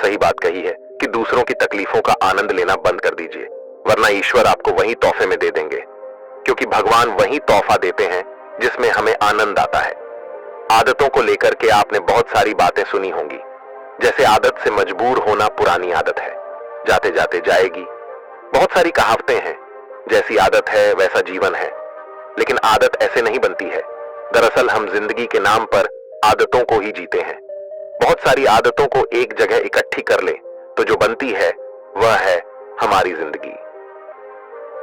सही बात कही है कि दूसरों की तकलीफों का आनंद लेना बंद कर दीजिए, वरना ईश्वर आपको वही तोहफे में दे देंगे, क्योंकि भगवान वही तोहफा देते हैं जिसमें हमें आनंद आता है। आदतों को लेकर के आपने बहुत सारी बातें सुनी होंगी, जैसे आदत से मजबूर होना पुरानी आदत है, जाते जाते जाएगी। बहुत सारी कहावतें हैं, जैसी आदत है वैसा जीवन है। लेकिन आदत ऐसे नहीं बनती है। दरअसल हम जिंदगी के नाम पर आदतों को ही जीते हैं। बहुत सारी आदतों को एक जगह इकट्ठी कर ले तो जो बनती है वह है हमारी जिंदगी।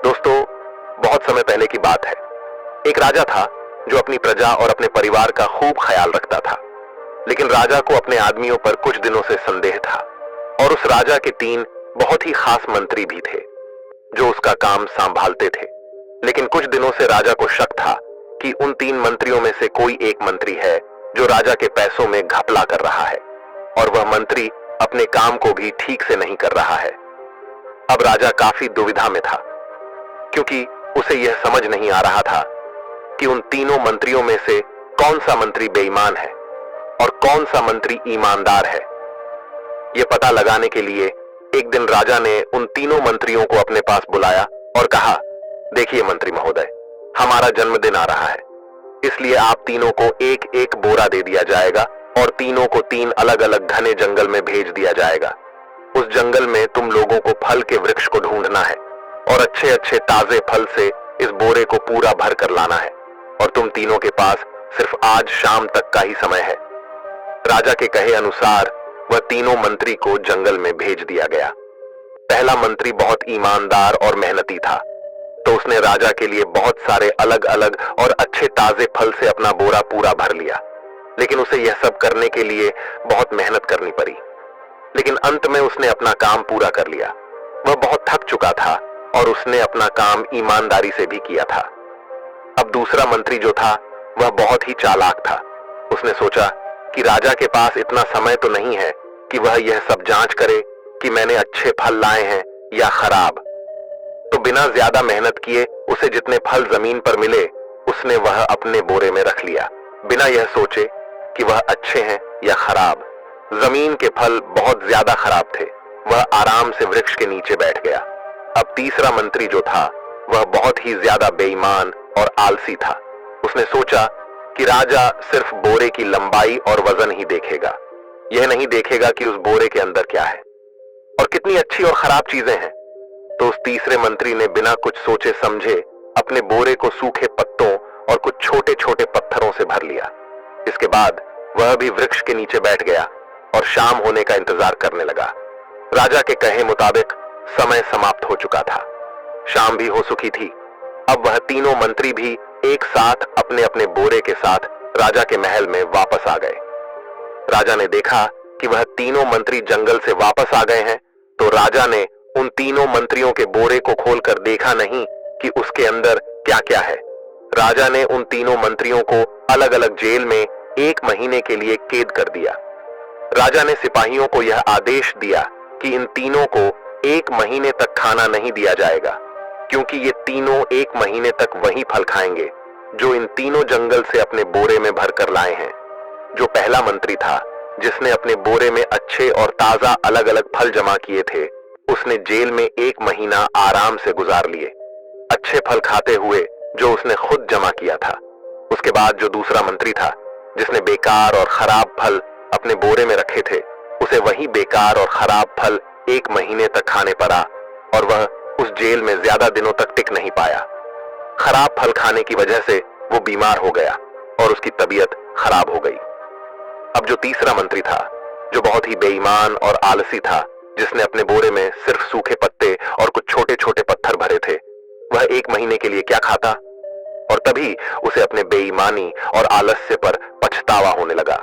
दोस्तों, बहुत समय पहले की बात है। एक राजा था जो अपनी प्रजा और अपने परिवार का खूब ख्याल रखता था। लेकिन राजा को अपने आदमियों पर कुछ दिनों से संदेह था, और उस राजा के 3 बहुत ही खास मंत्री भी थे जो उसका काम संभालते थे। लेकिन कुछ दिनों से राजा को शक था कि उन 3 मंत्रियों में से कोई एक मंत्री है जो राजा के पैसों में घपला कर रहा है, और वह मंत्री अपने काम को भी ठीक से नहीं कर रहा है। अब राजा काफी दुविधा में था, क्योंकि उसे यह समझ नहीं आ रहा था कि उन तीनों मंत्रियों में से कौन सा मंत्री बेईमान है और कौन सा मंत्री ईमानदार है। यह पता लगाने के लिए एक दिन राजा ने उन तीनों मंत्रियों को अपने पास बुलाया और कहा, देखिए मंत्री महोदय, हमारा जन्मदिन आ रहा है, इसलिए आप तीनों को एक एक बोरा दे दिया जाएगा और तीनों को 3 अलग अलग घने जंगल में भेज दिया जाएगा। उस जंगल में तुम लोगों को फल के वृक्ष को ढूंढना है और अच्छे अच्छे ताजे फल से इस बोरे को पूरा भर कर लाना है, और तुम तीनों के पास सिर्फ आज शाम तक का ही समय है। राजा के कहे अनुसार वह तीनों मंत्री को जंगल में भेज दिया गया। पहला मंत्री बहुत ईमानदार और मेहनती था, तो उसने राजा के लिए बहुत सारे अलग अलग और अच्छे ताजे फल से अपना बोरा पूरा भर लिया। लेकिन उसे यह सब करने के लिए बहुत मेहनत करनी पड़ी। लेकिन अंत में उसने अपना काम पूरा कर लिया। वह बहुत थक चुका था और उसने अपना काम ईमानदारी से भी किया था। अब दूसरा मंत्री जो था वह बहुत ही चालाक था। उसने सोचा कि राजा के पास इतना समय तो नहीं है कि वह यह सब जांच करे कि मैंने अच्छे फल लाए हैं या खराब। तो बिना ज्यादा मेहनत किए उसे जितने फल जमीन पर मिले उसने वह अपने बोरे में रख लिया, बिना यह सोचे कि वह अच्छे हैं या खराब। जमीन के फल बहुत ज्यादा खराब थे। वह आराम से वृक्ष के नीचे बैठ गया। अब तीसरा मंत्री जो था वह बहुत ही ज्यादा बेईमान और आलसी था। उसने सोचा कि राजा सिर्फ बोरे की लंबाई और वजन ही देखेगा, यह नहीं देखेगा कि उस बोरे के अंदर क्या है और कितनी अच्छी और खराब चीजें हैं। तो उस तीसरे मंत्री ने बिना कुछ सोचे समझे अपने बोरे को सूखे पत्तों और कुछ छोटे छोटे पत्थरों से भर लिया। इसके बाद वह भी वृक्ष के नीचे बैठ गया और शाम होने का इंतजार करने लगा। राजा के कहे मुताबिक समय समाप्त हो चुका था, शाम भी हो चुकी थी। अब वह तीनों मंत्री भी एक साथ अपने अपने बोरे के साथ राजा के महल में वापस आ गए। राजा ने देखा कि वह तीनों मंत्री जंगल से वापस आ गए हैं, तो राजा ने उन तीनों मंत्रियों के बोरे को खोलकर देखा नहीं कि उसके अंदर क्या क्या है। राजा ने उन तीनों मंत्रियों को अलग अलग जेल में 1 महीने के लिए कैद कर दिया। राजा ने सिपाहियों को यह आदेश दिया कि इन तीनों को 1 महीने तक खाना नहीं दिया जाएगा, क्योंकि ये तीनों 1 महीने तक वही फल खाएंगे जो इन तीनों जंगल से अपने बोरे में भर कर लाए हैं। जो पहला मंत्री था जिसने अपने बोरे में अच्छे और ताजा अलग अलग फल जमा किए थे, उसने जेल में 1 महीना आराम से गुजार लिए, अच्छे फल खाते हुए जो उसने खुद जमा किया था। उसके बाद जो दूसरा मंत्री था जिसने बेकार और खराब फल अपने बोरे में रखे थे, उसे वही बेकार और खराब फल 1 महीने तक खाने पड़ा और वह उस जेल में ज्यादा दिनों तक टिक नहीं पाया। खराब फल खाने की वजह से वो बीमार हो गया और उसकी तबीयत खराब हो गई। अब जो तीसरा मंत्री था जो बहुत ही बेईमान और आलसी था, जिसने अपने बोरे में सिर्फ सूखे पत्ते और कुछ छोटे छोटे पत्थर भरे थे, वह 1 महीने के लिए क्या खाता। और तभी उसे अपने बेईमानी और आलस्य पर पछतावा होने लगा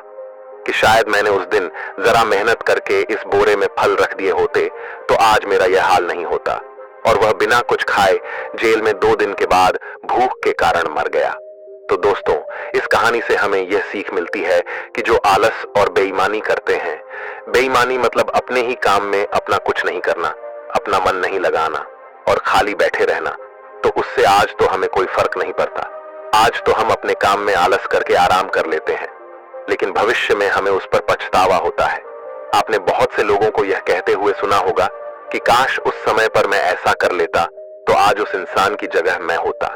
कि शायद मैंने उस दिन जरा मेहनत करके इस बोरे में फल रख दिए होते तो आज मेरा यह हाल नहीं होता। और वह बिना कुछ खाए जेल में 2 दिन के बाद भूख के कारण मर गया। तो दोस्तों, इस कहानी से हमें यह सीख मिलती है कि जो आलस और बेईमानी करते हैं, बेईमानी मतलब अपने ही काम में अपना कुछ नहीं करना, अपना मन नहीं लगाना और खाली बैठे रहना, तो उससे आज तो हमें कोई फर्क नहीं पड़ता। आज तो हम अपने काम में आलस करके आराम कर लेते हैं, लेकिन भविष्य में हमें उस पर पछतावा होता है। आपने बहुत से लोगों को यह कहते हुए सुना होगा कि काश उस समय पर मैं ऐसा कर लेता तो आज उस इंसान की जगह मैं होता।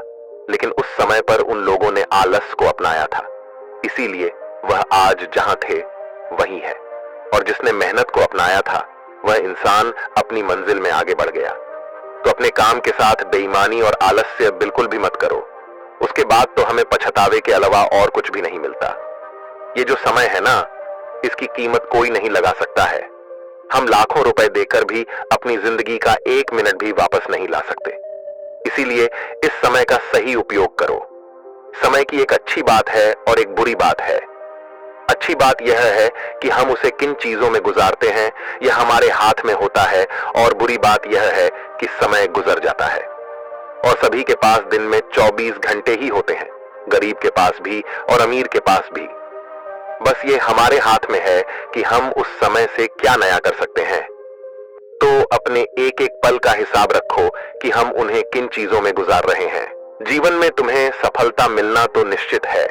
लेकिन उस समय पर उन लोगों ने आलस को अपनाया था, इसीलिए वह आज जहां थे वही है। और जिसने मेहनत को अपनाया था वह इंसान अपनी मंजिल में आगे बढ़ गया। तो अपने काम के साथ बेईमानी और आलस्य बिल्कुल भी मत करो, उसके बाद तो हमें पछतावे के अलावा और कुछ भी नहीं मिलता। ये जो समय है ना, इसकी कीमत कोई नहीं लगा सकता है। हम लाखों रुपए देकर भी अपनी जिंदगी का 1 मिनट भी वापस नहीं ला सकते। इसीलिए इस समय का सही उपयोग करो। समय की एक अच्छी बात है और एक बुरी बात है। अच्छी बात यह है कि हम उसे किन चीजों में गुजारते हैं यह हमारे हाथ में होता है, और बुरी बात यह है कि समय गुजर जाता है। और सभी के पास दिन में 24 घंटे ही होते हैं, गरीब के पास भी और अमीर के पास भी। बस ये हमारे हाथ में है कि हम उस समय से क्या नया कर सकते हैं। तो अपने एक एक पल का हिसाब रखो कि हम उन्हें किन चीजों में गुजार रहे हैं। जीवन में तुम्हें सफलता मिलना तो निश्चित है,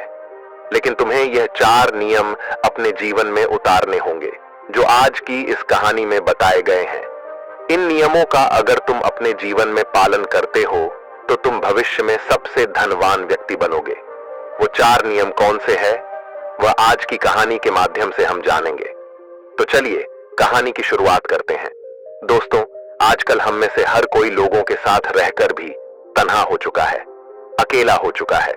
लेकिन तुम्हें यह 4 नियम अपने जीवन में उतारने होंगे जो आज की इस कहानी में बताए गए हैं। इन नियमों का अगर तुम अपने जीवन में पालन करते हो तो तुम भविष्य में सबसे धनवान व्यक्ति बनोगे। वो 4 नियम कौन से हैं, वह आज की कहानी के माध्यम से हम जानेंगे। तो चलिए कहानी की शुरुआत करते हैं। दोस्तों, आजकल हम में से हर कोई लोगों के साथ रहकर भी तन्हा हो चुका है, अकेला हो चुका है,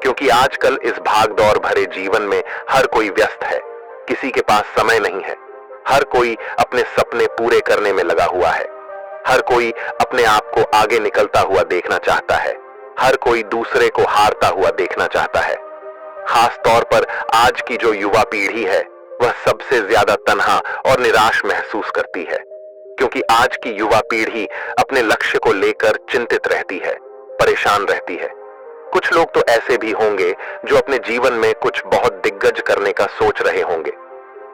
क्योंकि आजकल इस भागदौड़ भरे जीवन में हर कोई व्यस्त है, किसी के पास समय नहीं है। हर कोई अपने सपने पूरे करने में लगा हुआ है। हर कोई अपने आप को आगे निकलता हुआ देखना चाहता है। हर कोई दूसरे को हारता हुआ देखना चाहता है। खास तौर पर आज की जो युवा पीढ़ी है वह सबसे ज्यादा तन्हा और निराश महसूस करती है, क्योंकि आज की युवा पीढ़ी अपने लक्ष्य को लेकर चिंतित रहती है, परेशान रहती है। कुछ लोग तो ऐसे भी होंगे जो अपने जीवन में कुछ बहुत दिग्गज करने का सोच रहे होंगे,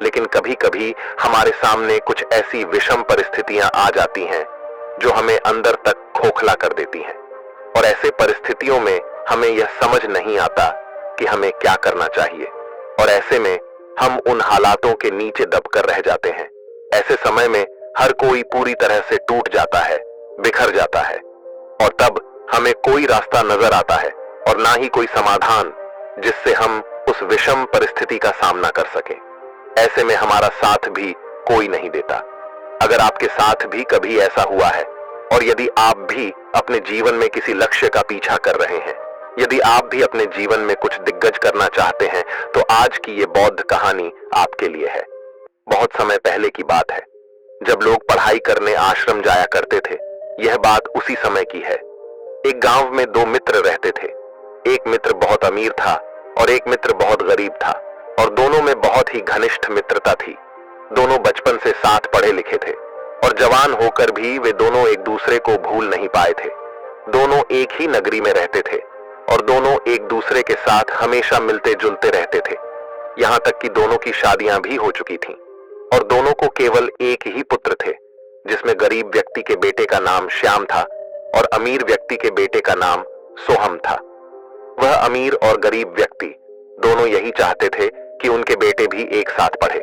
लेकिन कभी कभी हमारे सामने कुछ ऐसी विषम परिस्थितियां आ जाती हैं जो हमें अंदर तक खोखला कर देती हैं। और ऐसे परिस्थितियों में हमें यह समझ नहीं आता कि हमें क्या करना चाहिए, और ऐसे में हम उन हालातों के नीचे दबकर रह जाते हैं। ऐसे समय में हर कोई पूरी तरह से टूट जाता है, बिखर जाता है, और तब हमें कोई रास्ता नजर आता है और ना ही कोई समाधान जिससे हम उस विषम परिस्थिति का सामना कर सकें। ऐसे में हमारा साथ भी कोई नहीं देता। अगर आपके साथ भी कभी ऐसा हुआ है, और यदि आप भी अपने जीवन में किसी लक्ष्य का पीछा कर रहे हैं, यदि आप भी अपने जीवन में कुछ दिग्गज करना चाहते हैं, तो आज की ये बौद्ध कहानी आपके लिए है। बहुत समय पहले की बात है, जब लोग पढ़ाई करने आश्रम जाया करते थे। यह बात उसी समय की है। एक गांव में 2 मित्र रहते थे। एक मित्र बहुत अमीर था और एक मित्र बहुत गरीब था, और दोनों में बहुत ही घनिष्ठ मित्रता थी। दोनों बचपन से साथ पढ़े लिखे थे, और जवान होकर भी वे दोनों एक दूसरे को भूल नहीं पाए थे। दोनों एक ही नगरी में रहते थे, और दोनों एक दूसरे के साथ हमेशा मिलते जुलते रहते थे। यहाँ तक कि दोनों की शादियां भी हो चुकी थीं, और दोनों को केवल एक ही पुत्र थे, जिसमें गरीब व्यक्ति के बेटे का नाम श्याम था और अमीर व्यक्ति के बेटे का नाम सोहम था। वह अमीर और गरीब व्यक्ति दोनों यही चाहते थे कि उनके बेटे भी एक साथ पढ़े,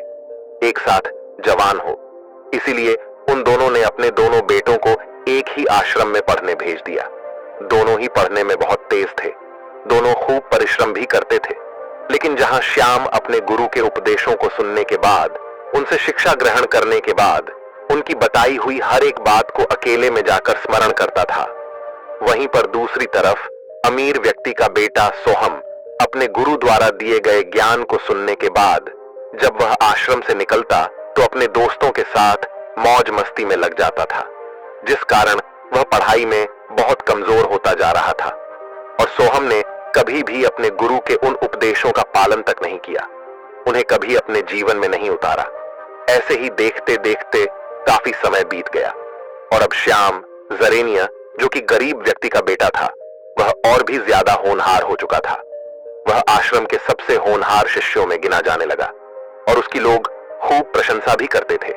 एक साथ जवान हो। इसीलिए उन दोनों ने अपने दोनों बेटों को एक ही आश्रम में पढ़ने भेज दिया। दोनों ही पढ़ने में बहुत तेज थे, दोनों खूब परिश्रम भी करते थे। लेकिन जहां श्याम अपने गुरु के उपदेशों को सुनने के बाद, उनसे शिक्षा ग्रहण करने के बाद, उनकी बताई हुई हर एक बात को अकेले में जाकर स्मरण करता था, वहीं पर दूसरी तरफ अमीर व्यक्ति का बेटा सोहम अपने गुरु द्वारा दिए गए ज्ञान को सुनने के बाद जब वह आश्रम से निकलता तो अपने दोस्तों के साथ मौज मस्ती में लग जाता था, जिस कारण वह पढ़ाई में बहुत कमजोर होता जा रहा था। और सोहम ने कभी भी अपने गुरु के उन उपदेशों का पालन तक नहीं किया, उन्हें कभी अपने जीवन में नहीं उतारा। ऐसे ही देखते देखते काफी समय बीत गया, और अब श्याम जरेनिया, जो कि गरीब व्यक्ति का बेटा था, वह और भी ज्यादा होनहार हो चुका था। वह आश्रम के सबसे होनहार शिष्यों में गिना जाने लगा, और उसकी लोग खूब प्रशंसा भी करते थे।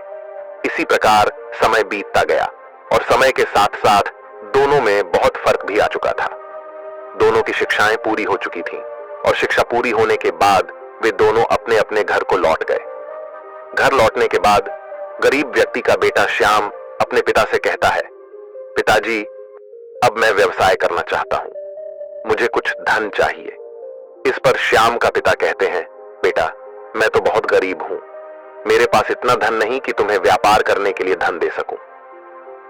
इसी प्रकार समय बीतता गया, और समय के साथ साथ दोनों में बहुत फर्क भी आ चुका था। दोनों की शिक्षाएं पूरी हो चुकी थीं, और शिक्षा पूरी होने के बाद वे दोनों अपने अपने घर को लौट गए। घर लौटने के बाद गरीब व्यक्ति का बेटा श्याम अपने पिता से कहता है, पिताजी, अब मैं व्यवसाय करना चाहता हूं, मुझे कुछ धन चाहिए। इस पर श्याम का पिता कहते हैं, बेटा, मैं तो बहुत गरीब हूं, मेरे पास इतना धन नहीं कि तुम्हें व्यापार करने के लिए धन दे सकूं।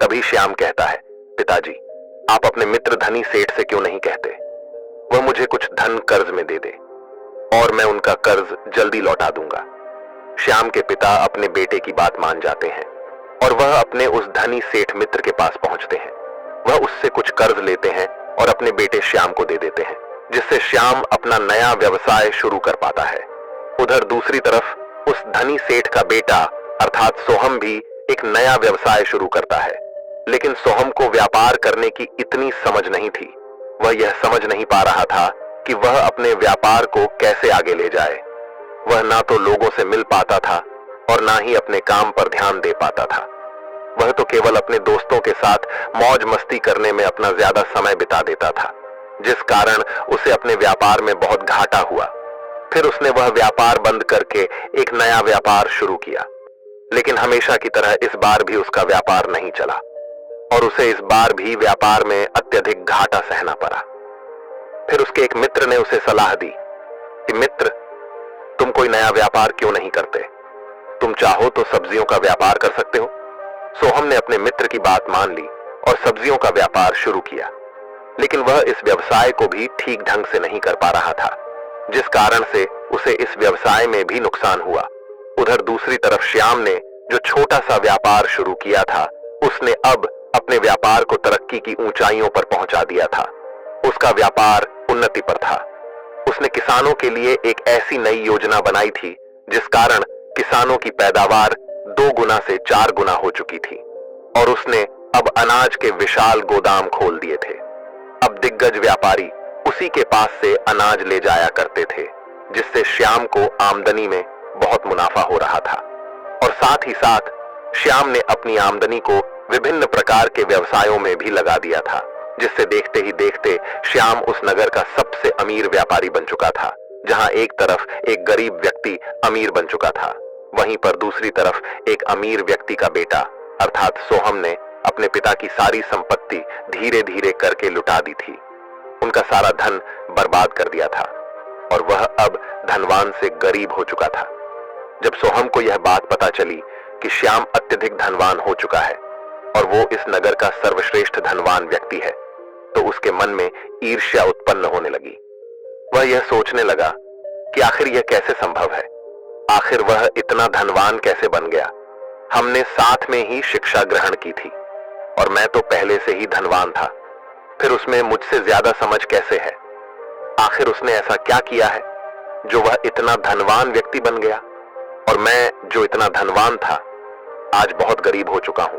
तभी श्याम कहता है, पिताजी, आप अपने मित्र धनी सेठ से क्यों नहीं कहते, वह मुझे कुछ धन कर्ज में दे दे और मैं उनका कर्ज जल्दी लौटा दूंगा। श्याम के पिता अपने बेटे की बात मान जाते हैं और वह अपने उस धनी सेठ मित्र के पास पहुंचते हैं। वह उससे कुछ कर्ज लेते हैं और अपने बेटे श्याम को दे देते हैं, जिससे श्याम अपना नया व्यवसाय शुरू कर पाता है। उधर दूसरी तरफ उस धनी सेठ का बेटा अर्थात सोहम भी एक नया व्यवसाय शुरू करता है, लेकिन सोहम को व्यापार करने की इतनी समझ नहीं थी। वह यह समझ नहीं पा रहा था कि वह अपने व्यापार को कैसे आगे ले जाए। वह ना तो लोगों से मिल पाता था और ना ही अपने काम पर ध्यान दे पाता था। वह तो केवल अपने दोस्तों के साथ मौज मस्ती करने में अपना ज्यादा समय बिता देता था, जिस कारण उसे अपने व्यापार में बहुत घाटा हुआ। फिर उसने वह व्यापार बंद करके एक नया व्यापार शुरू किया, लेकिन हमेशा की तरह इस बार भी उसका व्यापार नहीं चला और उसे इस बार भी व्यापार में अत्यधिक घाटा सहना पड़ा। फिर उसके एक मित्र ने उसे सलाह दी कि मित्र, तुम कोई नया व्यापार क्यों नहीं करते? तुम चाहो तो सब्जियों का व्यापार कर सकते हो। सोहम ने अपने मित्र की बात मान ली और सब्जियों का व्यापार शुरू किया, लेकिन वह इस व्यवसाय को भी ठीक ढंग से नहीं कर पा रहा था, जिस कारण से उसे इस व्यवसाय में भी नुकसान हुआ। उधर दूसरी तरफ श्याम ने जो छोटा सा व्यापार शुरू किया था, उसने अब अपने व्यापार को तरक्की की ऊंचाइयों पर पहुंचा दिया था। उसका व्यापार उन्नति पर था। उसने किसानों के लिए एक ऐसी नई योजना बनाई थी जिस कारण किसानों की पैदावार 2 गुना से 4 गुना हो चुकी थी और उसने अब अनाज के विशाल गोदाम खोल दिए थे। अब दिग्गज व्यापारी उसी के पास से अनाज ले जाया करते थे, जिससे श्याम को आमदनी में बहुत मुनाफा हो रहा था और साथ ही साथ श्याम ने अपनी आमदनी को विभिन्न प्रकार के व्यवसायों में भी लगा दिया था, जिससे देखते ही देखते श्याम उस नगर का सबसे अमीर व्यापारी बन चुका था। जहां एक तरफ एक गरीब व्यक्ति अमीर बन चुका था, वहीं पर दूसरी तरफ एक अमीर व्यक्ति का बेटा अर्थात सोहम ने अपने पिता की सारी संपत्ति धीरे धीरे करके लुटा दी थी। उनका सारा धन बर्बाद कर दिया था और वह अब धनवान से गरीब हो चुका था। जब सोहम को यह बात पता चली कि श्याम अत्यधिक धनवान हो चुका है और वो इस नगर का सर्वश्रेष्ठ धनवान व्यक्ति है, तो उसके मन में ईर्ष्या उत्पन्न होने लगी। वह यह सोचने लगा कि आखिर यह कैसे संभव है, आखिर वह इतना धनवान कैसे बन गया। हमने साथ में ही शिक्षा ग्रहण की थी और मैं तो पहले से ही धनवान था, फिर उसमें मुझसे ज्यादा समझ कैसे है। आखिर उसने ऐसा क्या किया है जो वह इतना धनवान व्यक्ति बन गया और मैं जो इतना धनवान था आज बहुत गरीब हो चुका हूं।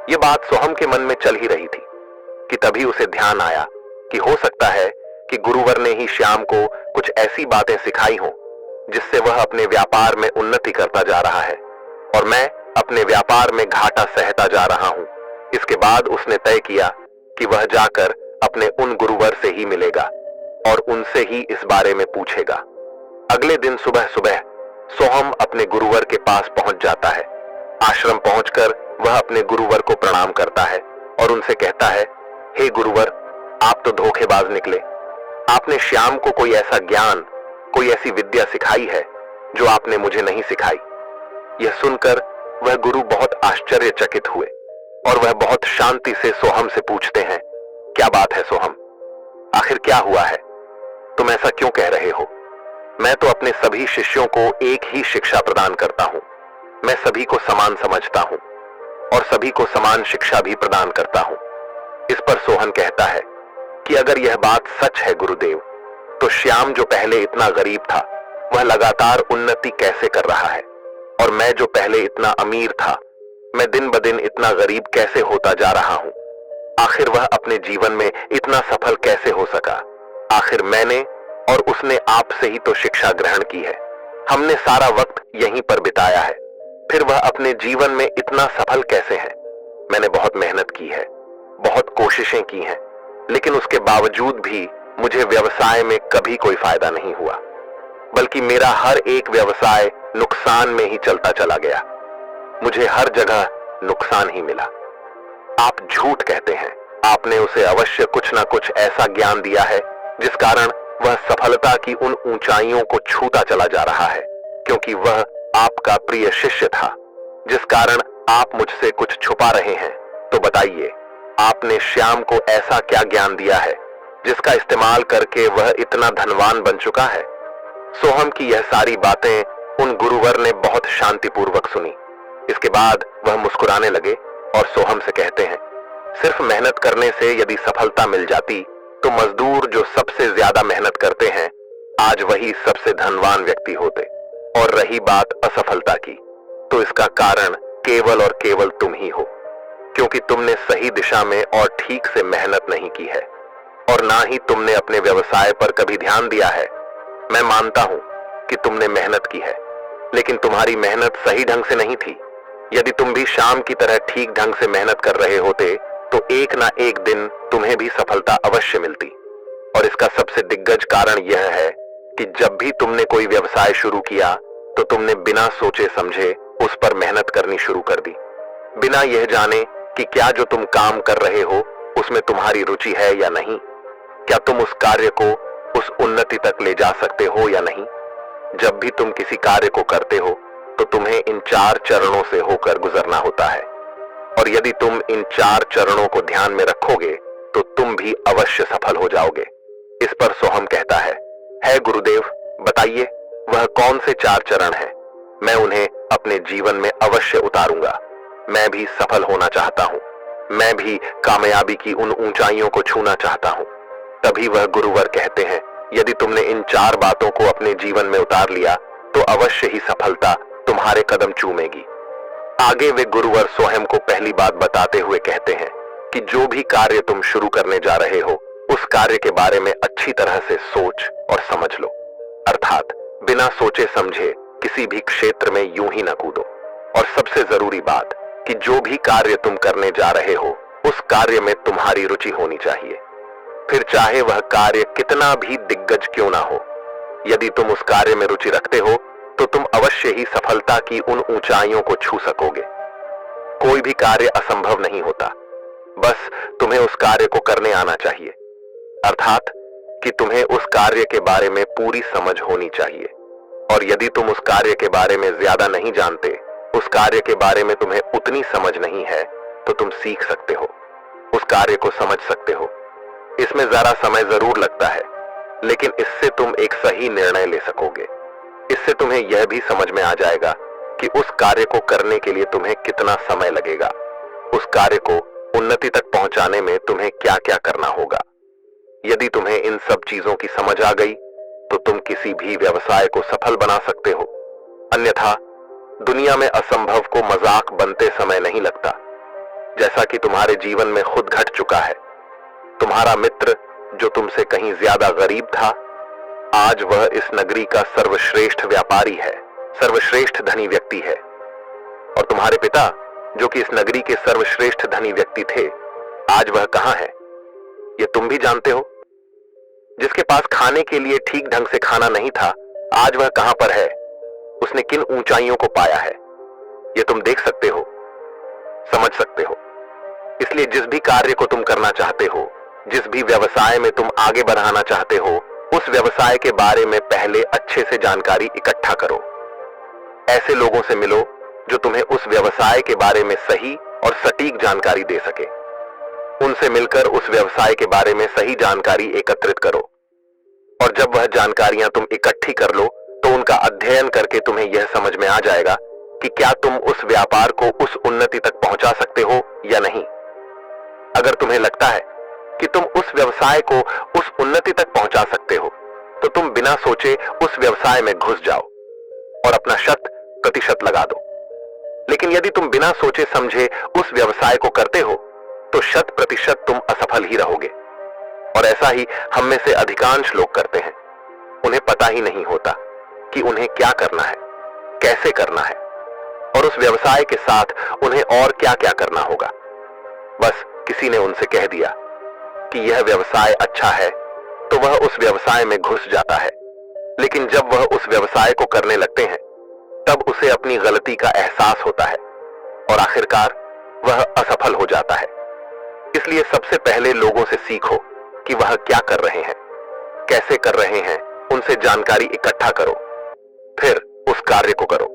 यह बात सोहम के मन में चल ही रही थी कि तभी उसे ध्यान आया कि हो सकता है कि गुरुवर ने ही श्याम को कुछ ऐसी बातें सिखाई हों जिससे वह अपने व्यापार में उन्नति करता जा रहा है और मैं अपने व्यापार में घाटा सहता जा रहा हूं। इसके बाद उसने तय किया कि वह जाकर अपने उन गुरुवर से ही मिलेगा और उनसे ही इस बारे में पूछेगा। अगले दिन सुबह सुबह सोहम अपने गुरुवर के पास पहुंच जाता है। आश्रम पहुंचकर वह अपने गुरुवर को प्रणाम करता है और उनसे कहता है, हे गुरुवर, आप तो धोखेबाज निकले। आपने श्याम को कोई ऐसा ज्ञान, कोई ऐसी विद्या सिखाई है जो आपने मुझे नहीं सिखाई। यह सुनकर वह गुरु बहुत आश्चर्यचकित हुए और वह बहुत शांति से सोहम से पूछते हैं, क्या बात है सोहम, आखिर क्या हुआ है, तुम ऐसा क्यों कह रहे हो? मैं तो अपने सभी शिष्यों को एक ही शिक्षा प्रदान करता हूं। मैं सभी को समान समझता हूं और सभी को समान शिक्षा भी प्रदान करता हूं। इस पर सोहन कहता है कि अगर यह बात सच है गुरुदेव, तो श्याम जो पहले इतना गरीब था वह लगातार उन्नति कैसे कर रहा है और मैं जो पहले इतना अमीर था, मैं दिन ब दिन इतना गरीब कैसे होता जा रहा हूं। आखिर वह अपने जीवन में इतना सफल कैसे हो सका? आखिर मैंने और उसने आपसे ही तो शिक्षा ग्रहण की है। हमने सारा वक्त यहीं पर बिताया है, फिर वह अपने जीवन में इतना सफल कैसे है? मैंने बहुत मेहनत की है, बहुत कोशिशें की हैं, लेकिन उसके बावजूद भी मुझे व्यवसाय में कभी कोई फायदा नहीं हुआ, बल्कि मेरा हर एक व्यवसाय नुकसान में ही चलता चला गया। मुझे हर जगह नुकसान ही मिला। आप झूठ कहते हैं। आपने उसे अवश्य कुछ ना कुछ ऐसा ज्ञान दिया है जिस कारण वह सफलता की उन ऊंचाइयों को छूता चला जा रहा है, क्योंकि वह आपका प्रिय शिष्य था, जिस कारण आप मुझसे कुछ छुपा रहे हैं। तो बताइए, आपने श्याम को ऐसा क्या ज्ञान दिया है जिसका इस्तेमाल करके वह इतना धनवान बन चुका है? सोहम की यह सारी बातें उन गुरुवर ने बहुत शांतिपूर्वक सुनी। इसके बाद वह मुस्कुराने लगे और सोहम से कहते हैं, सिर्फ मेहनत करने से यदि सफलता मिल जाती तो मजदूर जो सबसे ज्यादा मेहनत करते हैं आज वही सबसे धनवान व्यक्ति होते। और रही बात असफलता की, तो इसका कारण केवल और केवल तुम ही हो, क्योंकि तुमने सही दिशा में और ठीक से मेहनत नहीं की है, और ना ही तुमने अपने व्यवसाय पर कभी ध्यान दिया है। मैं मानता हूं कि तुमने मेहनत की है, लेकिन तुम्हारी मेहनत सही ढंग से नहीं थी। यदि तुम भी शाम की तरह ठीक ढंग से मेहनत कर रहे होते तो एक ना एक दिन तुम्हें भी सफलता अवश्य मिलती। और इसका सबसे दिग्गज कारण यह है कि जब भी तुमने कोई व्यवसाय शुरू किया तो तुमने बिना सोचे समझे उस पर मेहनत करनी शुरू कर दी, बिना यह जाने कि क्या जो तुम काम कर रहे हो उसमें तुम्हारी रुचि है या नहीं, क्या तुम उस कार्य को उस उन्नति तक ले जा सकते हो या नहीं। जब भी तुम किसी कार्य को करते हो तो तुम्हें इन 4 चरणों से होकर गुजरना होता है, और यदि तुम इन 4 चरणों को ध्यान में रखोगे तो तुम भी अवश्य सफल हो जाओगे। इस पर सोहम कहता है गुरुदेव, बताइए वह कौन से 4 चरण हैं? मैं उन्हें अपने जीवन में अवश्य उतारूंगा। मैं भी सफल होना चाहता हूं। मैं भी कामयाबी की उन ऊंचाइयों को छूना चाहता हूं। तभी वह गुरुवर कहते हैं, यदि तुमने इन 4 बातों को अपने जीवन में उतार लिया तो अवश्य ही सफलता तुम्हारे कदम चूमेगी। आगे वे गुरुवर सोहम को पहली बात बताते हुए कहते हैं कि जो भी कार्य तुम शुरू करने जा रहे हो उस कार्य के बारे में अच्छी तरह से सोच और समझ लो, अर्थात बिना सोचे समझे किसी भी क्षेत्र में यूं ही न कूदो। और सबसे जरूरी बात कि जो भी कार्य तुम करने जा रहे हो उस कार्य में तुम्हारी रुचि होनी चाहिए, फिर चाहे वह कार्य कितना भी दिग्गज क्यों ना हो। यदि तुम उस कार्य में रुचि रखते हो तो तुम अवश्य ही सफलता की उन ऊंचाइयों को छू सकोगे। कोई भी कार्य असंभव नहीं होता, बस तुम्हें उस कार्य को करने आना चाहिए, अर्थात कि तुम्हें उस कार्य के बारे में पूरी समझ होनी चाहिए। और यदि तुम उस कार्य के बारे में ज्यादा नहीं जानते, उस कार्य के बारे में तुम्हें उतनी समझ नहीं है, तो तुम सीख सकते हो, उस कार्य को समझ सकते हो। इसमें जरा समय जरूर लगता है, लेकिन इससे तुम एक सही निर्णय ले सकोगे। इससे तुम्हें यह भी समझ में आ जाएगा कि उस कार्य को करने के लिए तुम्हें कितना समय लगेगा, उस कार्य को उन्नति तक पहुंचाने में तुम्हें क्या क्या करना होगा। यदि तुम्हें इन सब चीजों की समझ आ गई तो तुम किसी भी व्यवसाय को सफल बना सकते हो। अन्यथा दुनिया में असंभव को मजाक बनते समय नहीं लगता, जैसा कि तुम्हारे जीवन में खुद घट चुका है। तुम्हारा मित्र जो तुमसे कहीं ज्यादा गरीब था, आज वह इस नगरी का सर्वश्रेष्ठ व्यापारी है, सर्वश्रेष्ठ धनी व्यक्ति है। और तुम्हारे पिता जो कि इस नगरी के सर्वश्रेष्ठ धनी व्यक्ति थे, आज वह कहां है ये तुम भी जानते हो। जिसके पास खाने के लिए ठीक ढंग से खाना नहीं था, आज वह कहां पर है, उसने किन ऊंचाइयों को पाया है, ये तुम देख सकते हो, समझ सकते हो। इसलिए जिस भी कार्य को तुम करना चाहते हो, जिस भी व्यवसाय में तुम आगे बढ़ाना चाहते हो, उस व्यवसाय के बारे में पहले अच्छे से जानकारी इकट्ठा करो। ऐसे लोगों से मिलो जो तुम्हें उस व्यवसाय के बारे में सही और सटीक जानकारी दे सके। उनसे मिलकर उस व्यवसाय के बारे में सही जानकारी एकत्रित करो, और जब वह जानकारियां तुम इकट्ठी कर लो तो उनका अध्ययन करके तुम्हें यह समझ में आ जाएगा कि क्या तुम उस व्यापार को उस उन्नति तक पहुंचा सकते हो या नहीं। अगर तुम्हें लगता है कि तुम उस व्यवसाय को उस उन्नति तक पहुंचा सकते हो तो तुम बिना सोचे उस व्यवसाय में घुस जाओ और अपना 100% लगा दो। लेकिन यदि तुम बिना सोचे समझे उस व्यवसाय को करते हो तो 100% तुम असफल ही रहोगे। और ऐसा ही हम में से अधिकांश लोग करते हैं। उन्हें पता ही नहीं होता कि उन्हें क्या करना है, कैसे करना है, और उस व्यवसाय के साथ उन्हें और क्या क्या करना होगा। बस किसी ने उनसे कह दिया कि यह व्यवसाय अच्छा है तो वह उस व्यवसाय में घुस जाता है। लेकिन जब वह उस व्यवसाय को करने लगते हैं तब उसे अपनी गलती का एहसास होता है और आखिरकार वह असफल हो जाता है। इसलिए सबसे पहले लोगों से सीखो कि वह क्या कर रहे हैं, कैसे कर रहे हैं, उनसे जानकारी इकट्ठा करो, फिर उस कार्य को करो।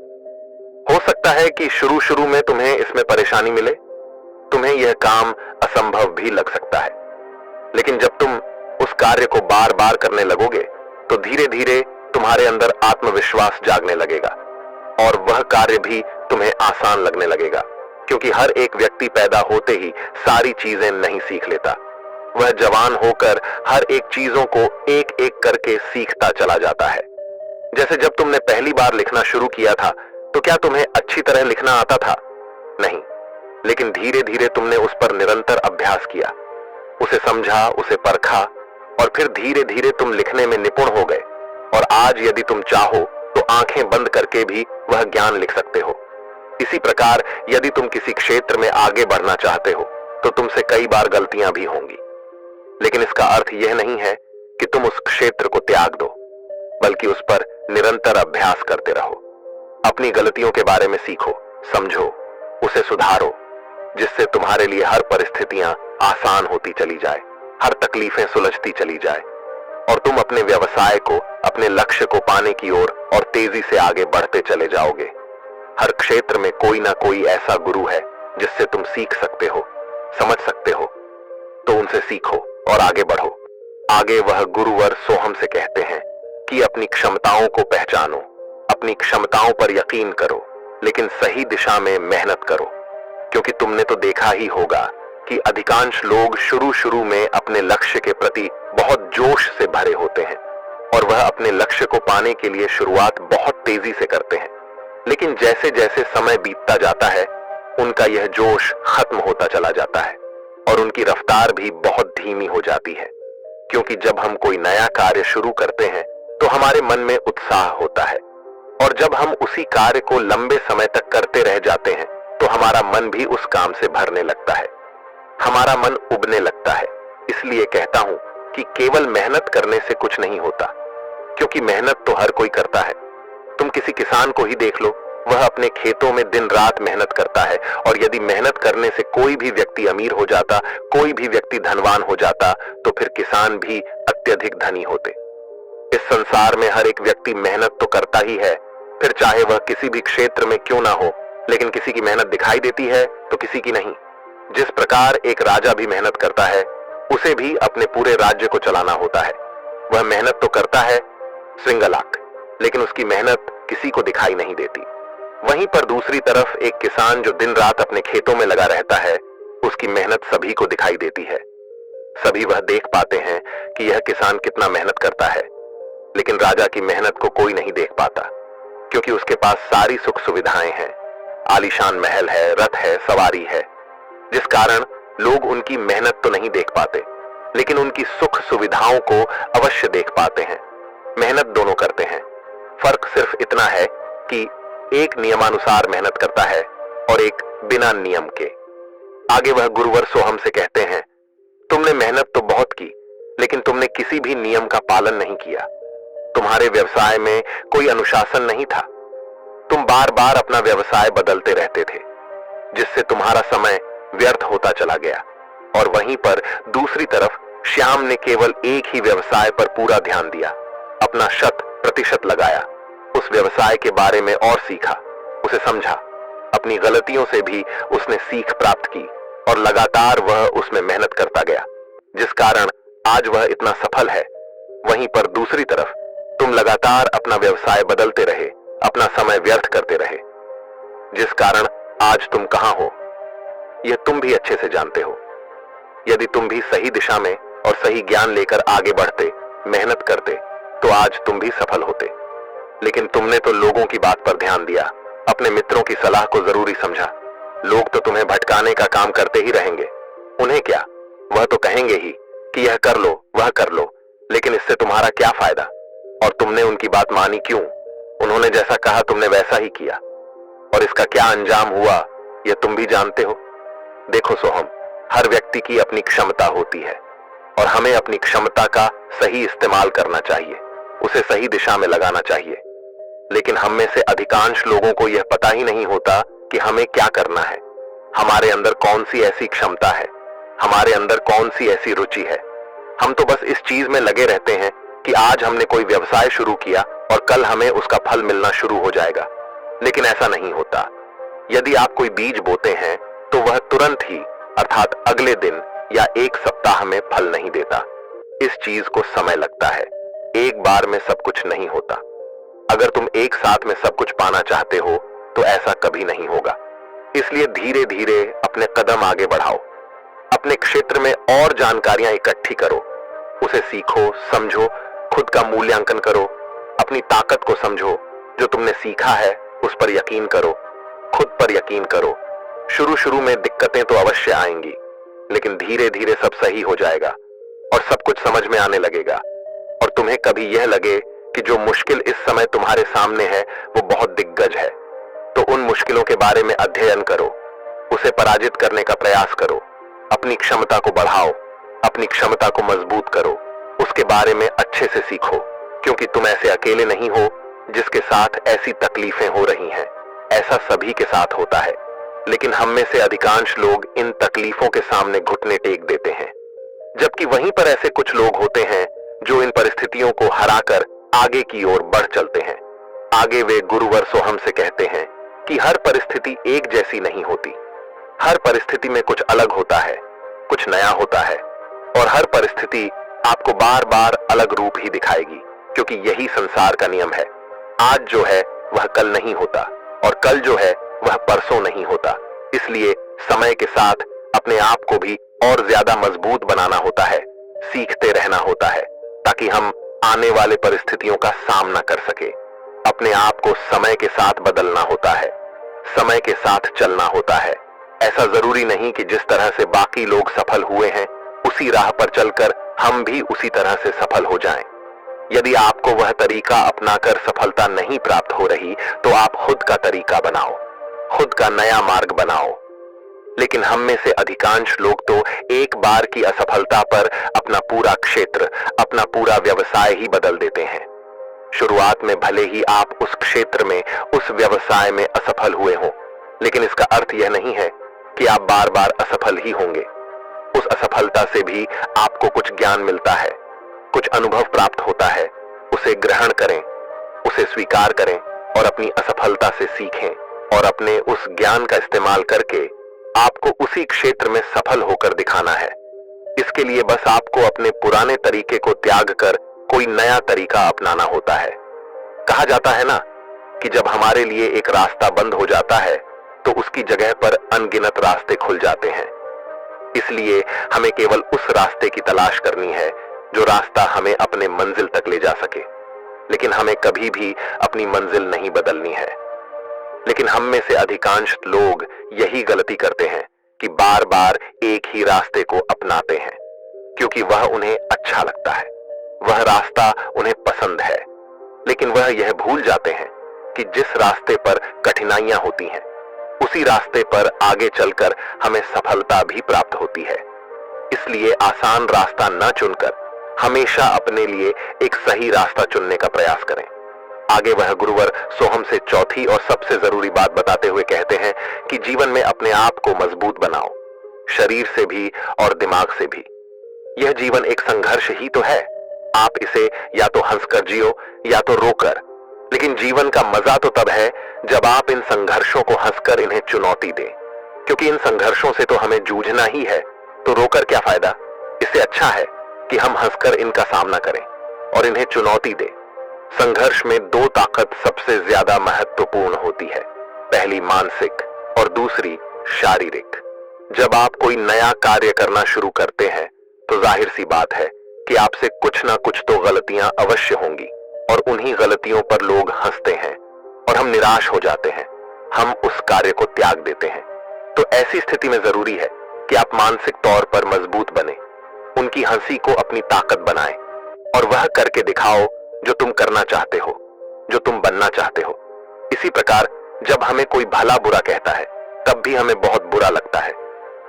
हो सकता है कि शुरू शुरू में तुम्हें इसमें परेशानी मिले, तुम्हें यह काम असंभव भी लग सकता है, लेकिन जब तुम उस कार्य को बार बार करने लगोगे तो धीरे धीरे तुम्हारे अंदर आत्मविश्वास जागने लगेगा और वह कार्य भी तुम्हें आसान लगने लगेगा, क्योंकि हर एक व्यक्ति पैदा होते ही सारी चीजें नहीं सीख लेता। वह जवान होकर हर एक चीजों को एक एक करके सीखता चला जाता है। जैसे जब तुमने पहली बार लिखना शुरू किया था तो क्या तुम्हें अच्छी तरह लिखना आता था? नहीं, लेकिन धीरे धीरे तुमने उस पर निरंतर अभ्यास किया, उसे समझा, उसे परखा और फिर धीरे धीरे तुम लिखने में निपुण हो गए। और आज यदि तुम चाहो तो आंखें बंद करके भी वह ज्ञान लिख सकते हो। इसी प्रकार यदि तुम किसी क्षेत्र में आगे बढ़ना चाहते हो तो तुमसे कई बार गलतियां भी होंगी, लेकिन इसका अर्थ यह नहीं है कि तुम उस क्षेत्र को त्याग दो, बल्कि उस पर निरंतर अभ्यास करते रहो। अपनी गलतियों के बारे में सीखो, समझो, उसे सुधारो, जिससे तुम्हारे लिए हर परिस्थितियां आसान होती चली जाए, हर तकलीफें सुलझती चली जाए और तुम अपने व्यवसाय को, अपने लक्ष्य को पाने की ओर और तेजी से आगे बढ़ते चले जाओगे। हर क्षेत्र में कोई ना कोई ऐसा गुरु है जिससे तुम सीख सकते हो, समझ सकते हो, तो उनसे सीखो और आगे बढ़ो। आगे वह गुरुवर सोहम से कहते हैं कि अपनी क्षमताओं को पहचानो, अपनी क्षमताओं पर यकीन करो, लेकिन सही दिशा में मेहनत करो, क्योंकि तुमने तो देखा ही होगा कि अधिकांश लोग शुरू शुरू में अपने लक्ष्य के प्रति बहुत जोश से भरे होते हैं और वह अपने लक्ष्य को पाने के लिए शुरुआत बहुत तेजी से करते हैं, लेकिन जैसे जैसे समय बीतता जाता है उनका यह जोश खत्म होता चला जाता है और उनकी रफ्तार भी बहुत धीमी हो जाती है। क्योंकि जब हम कोई नया कार्य शुरू करते हैं तो हमारे मन में उत्साह होता है और जब हम उसी कार्य को लंबे समय तक करते रह जाते हैं तो हमारा मन भी उस काम से भरने लगता है, हमारा मन उबने लगता है। इसलिए कहता हूं कि केवल मेहनत करने से कुछ नहीं होता, क्योंकि मेहनत तो हर कोई करता है। तुम किसी किसान को ही देख लो, वह अपने खेतों में दिन रात मेहनत करता है और यदि मेहनत करने से कोई भी व्यक्ति अमीर हो जाता, कोई भी व्यक्ति धनवान हो जाता, तो फिर किसान भी अत्यधिक धनी होते। इस संसार में हर एक व्यक्ति मेहनत तो करता ही है, फिर चाहे वह किसी भी क्षेत्र में क्यों ना हो, लेकिन किसी की मेहनत दिखाई देती है तो किसी की नहीं। जिस प्रकार एक राजा भी मेहनत करता है, उसे भी अपने पूरे राज्य को चलाना होता है। वह मेहनत तो करता है सिंगलाक, लेकिन उसकी मेहनत किसी को दिखाई नहीं देती। वहीं पर दूसरी तरफ एक किसान जो दिन रात अपने खेतों में लगा रहता है, उसकी मेहनत सभी को दिखाई देती है। सभी वह देख पाते हैं कि यह किसान कितना मेहनत करता है, लेकिन राजा की मेहनत को कोई नहीं देख पाता, क्योंकि उसके पास सारी सुख सुविधाएं हैं, आलीशान महल है, रथ है, सवारी है, जिस कारण लोग उनकी मेहनत तो नहीं देख पाते, लेकिन उनकी सुख सुविधाओं को अवश्य देख पाते हैं। मेहनत दोनों करते हैं, फर्क सिर्फ इतना है कि एक नियमानुसार मेहनत करता है और एक बिना नियम के। आगे वह गुरुवर सोहम से कहते हैं, तुमने मेहनत तो बहुत की, लेकिन तुमने किसी भी नियम का पालन नहीं किया। तुम्हारे व्यवसाय में कोई अनुशासन नहीं था। तुम बार बार अपना व्यवसाय बदलते रहते थे, जिससे तुम्हारा समय व्यर्थ होता चला गया। और वहीं पर दूसरी तरफ श्याम ने केवल एक ही व्यवसाय पर पूरा ध्यान दिया, अपना 100% लगाया, उस व्यवसाय के बारे में और सीखा, उसे समझा, अपनी गलतियों से भी उसने सीख प्राप्त की और लगातार वह उसमें मेहनत करता गया, जिस कारण आज वह इतना सफल है। वहीं पर दूसरी तरफ तुम लगातार अपना व्यवसाय बदलते रहे, अपना समय व्यर्थ करते रहे, जिस कारण आज तुम कहां हो यह तुम भी अच्छे से जानते हो। यदि तुम भी सही दिशा में और सही ज्ञान लेकर आगे बढ़ते, मेहनत करते, तो आज तुम भी सफल होते। लेकिन तुमने तो लोगों की बात पर ध्यान दिया, अपने मित्रों की सलाह को जरूरी समझा। लोग तो तुम्हें भटकाने का काम करते ही रहेंगे, उन्हें क्या, वह तो कहेंगे ही कि यह कर लो, वह कर लो, लेकिन इससे तुम्हारा क्या फायदा? और तुमने उनकी बात मानी क्यों? उन्होंने जैसा कहा तुमने वैसा ही किया, और इसका क्या अंजाम हुआ यह तुम भी जानते हो। देखो सोहम, हर व्यक्ति की अपनी क्षमता होती है और हमें अपनी क्षमता का सही इस्तेमाल करना चाहिए, उसे सही दिशा में लगाना चाहिए। लेकिन हम में से अधिकांश लोगों को यह पता ही नहीं होता कि हमें क्या करना है, हमारे अंदर कौन सी ऐसी क्षमता है, हमारे अंदर कौन सी ऐसी रुचि है। हम तो बस इस चीज में लगे रहते हैं कि आज हमने कोई व्यवसाय शुरू किया और कल हमें उसका फल मिलना शुरू हो जाएगा, लेकिन ऐसा नहीं होता। यदि आप कोई बीज बोते हैं तो वह तुरंत ही अर्थात अगले दिन या एक सप्ताह में फल नहीं देता। इस चीज को समय लगता है, एक बार में सब कुछ नहीं होता। अगर तुम एक साथ में सब कुछ पाना चाहते हो तो ऐसा कभी नहीं होगा। इसलिए धीरे धीरे अपने कदम आगे बढ़ाओ, अपने क्षेत्र में और जानकारियां इकट्ठी करो, उसे सीखो, समझो, खुद का मूल्यांकन करो, अपनी ताकत को समझो, जो तुमने सीखा है उस पर यकीन करो, खुद पर यकीन करो। शुरू शुरू में दिक्कतें तो अवश्य आएंगी, लेकिन धीरे धीरे सब सही हो जाएगा और सब कुछ समझ में आने लगेगा। और तुम्हें कभी यह लगे कि जो मुश्किल इस समय तुम्हारे सामने है वो बहुत दिग्गज है, तो उन मुश्किलों के बारे में अध्ययन करो, उसे पराजित करने का प्रयास करो, अपनी क्षमता को बढ़ाओ, अपनी क्षमता को मजबूत करो, उसके बारे में अच्छे से सीखो, क्योंकि तुम ऐसे अकेले नहीं हो जिसके साथ ऐसी तकलीफें हो रही हैं। ऐसा सभी के साथ होता है, लेकिन हम में से अधिकांश लोग इन तकलीफों के सामने घुटने टेक देते हैं, जबकि वहीं पर ऐसे कुछ लोग होते हैं जो इन परिस्थितियों को हराकर आगे की ओर बढ़ चलते हैं। आगे वे गुरुवर सोहम से कहते हैं कि हर परिस्थिति एक जैसी नहीं होती, हर परिस्थिति में कुछ अलग होता है, कुछ नया होता है, और हर परिस्थिति आपको बार बार अलग रूप ही दिखाएगी, क्योंकि यही संसार का नियम है। आज जो है वह कल नहीं होता और कल जो है वह परसों नहीं होता। इसलिए समय के साथ अपने आप को भी और ज्यादा मजबूत बनाना होता है, सीखते रहना होता है, ताकि हम आने वाले परिस्थितियों का सामना कर सके। अपने आप को समय के साथ बदलना होता है, समय के साथ चलना होता है। ऐसा जरूरी नहीं कि जिस तरह से बाकी लोग सफल हुए हैं उसी राह पर चलकर हम भी उसी तरह से सफल हो जाएं। यदि आपको वह तरीका अपनाकर सफलता नहीं प्राप्त हो रही तो आप खुद का तरीका बनाओ, खुद का नया मार्ग बनाओ। लेकिन हम में से अधिकांश लोग तो एक बार की असफलता पर अपना पूरा क्षेत्र, अपना पूरा व्यवसाय ही बदल देते हैं। शुरुआत में भले ही आप उस क्षेत्र में, उस व्यवसाय में असफल हुए हों, लेकिन इसका अर्थ यह नहीं है कि आप बार बार असफल ही होंगे। उस असफलता से भी आपको कुछ ज्ञान मिलता है, कुछ अनुभव प्राप्त होता है। उसे ग्रहण करें, उसे स्वीकार करें और अपनी असफलता से सीखें, और अपने उस ज्ञान का इस्तेमाल करके आपको उसी क्षेत्र में सफल होकर दिखाना है। इसके लिए बस आपको अपने पुराने तरीके को त्याग कर कोई नया तरीका अपनाना होता है। कहा जाता है ना कि जब हमारे लिए एक रास्ता बंद हो जाता है तो उसकी जगह पर अनगिनत रास्ते खुल जाते हैं। इसलिए हमें केवल उस रास्ते की तलाश करनी है जो रास्ता हमें अपने मंजिल तक ले जा सके। लेकिन हमें कभी भी अपनी मंजिल नहीं बदलनी है। लेकिन हम में से अधिकांश लोग यही गलती करते हैं कि बार बार एक ही रास्ते को अपनाते हैं, क्योंकि वह उन्हें अच्छा लगता है, वह रास्ता उन्हें पसंद है। लेकिन वह यह भूल जाते हैं कि जिस रास्ते पर कठिनाइयां होती हैं उसी रास्ते पर आगे चलकर हमें सफलता भी प्राप्त होती है। इसलिए आसान रास्ता न चुनकर हमेशा अपने लिए एक सही रास्ता चुनने का प्रयास करें। आगे वह गुरुवर सोहम से चौथी और सबसे जरूरी बात बताते हुए कहते हैं कि जीवन में अपने आप को मजबूत बनाओ, शरीर से भी और दिमाग से भी। यह जीवन एक संघर्ष ही तो है। आप इसे या तो हंसकर जियो या तो रोकर, लेकिन जीवन का मजा तो तब है जब आप इन संघर्षों को हंसकर इन्हें चुनौती दें, क्योंकि इन संघर्षों से तो हमें जूझना ही है, तो रोकर क्या फायदा। इससे अच्छा है कि हम हंसकर इनका सामना करें और इन्हें चुनौती दें। संघर्ष में दो ताकत सबसे ज्यादा महत्वपूर्ण होती है, पहली मानसिक और दूसरी शारीरिक। जब आप कोई नया कार्य करना शुरू करते हैं तो जाहिर सी बात है कि आपसे कुछ ना कुछ तो गलतियां अवश्य होंगी, और उन्हीं गलतियों पर लोग हंसते हैं और हम निराश हो जाते हैं, हम उस कार्य को त्याग देते हैं। तो ऐसी स्थिति में जरूरी है कि आप मानसिक तौर पर मजबूत बने, उनकी हंसी को अपनी ताकत बनाएं और वह करके दिखाओ जो तुम करना चाहते हो, जो तुम बनना चाहते हो। इसी प्रकार जब हमें कोई भला बुरा कहता है तब भी हमें बहुत बुरा लगता है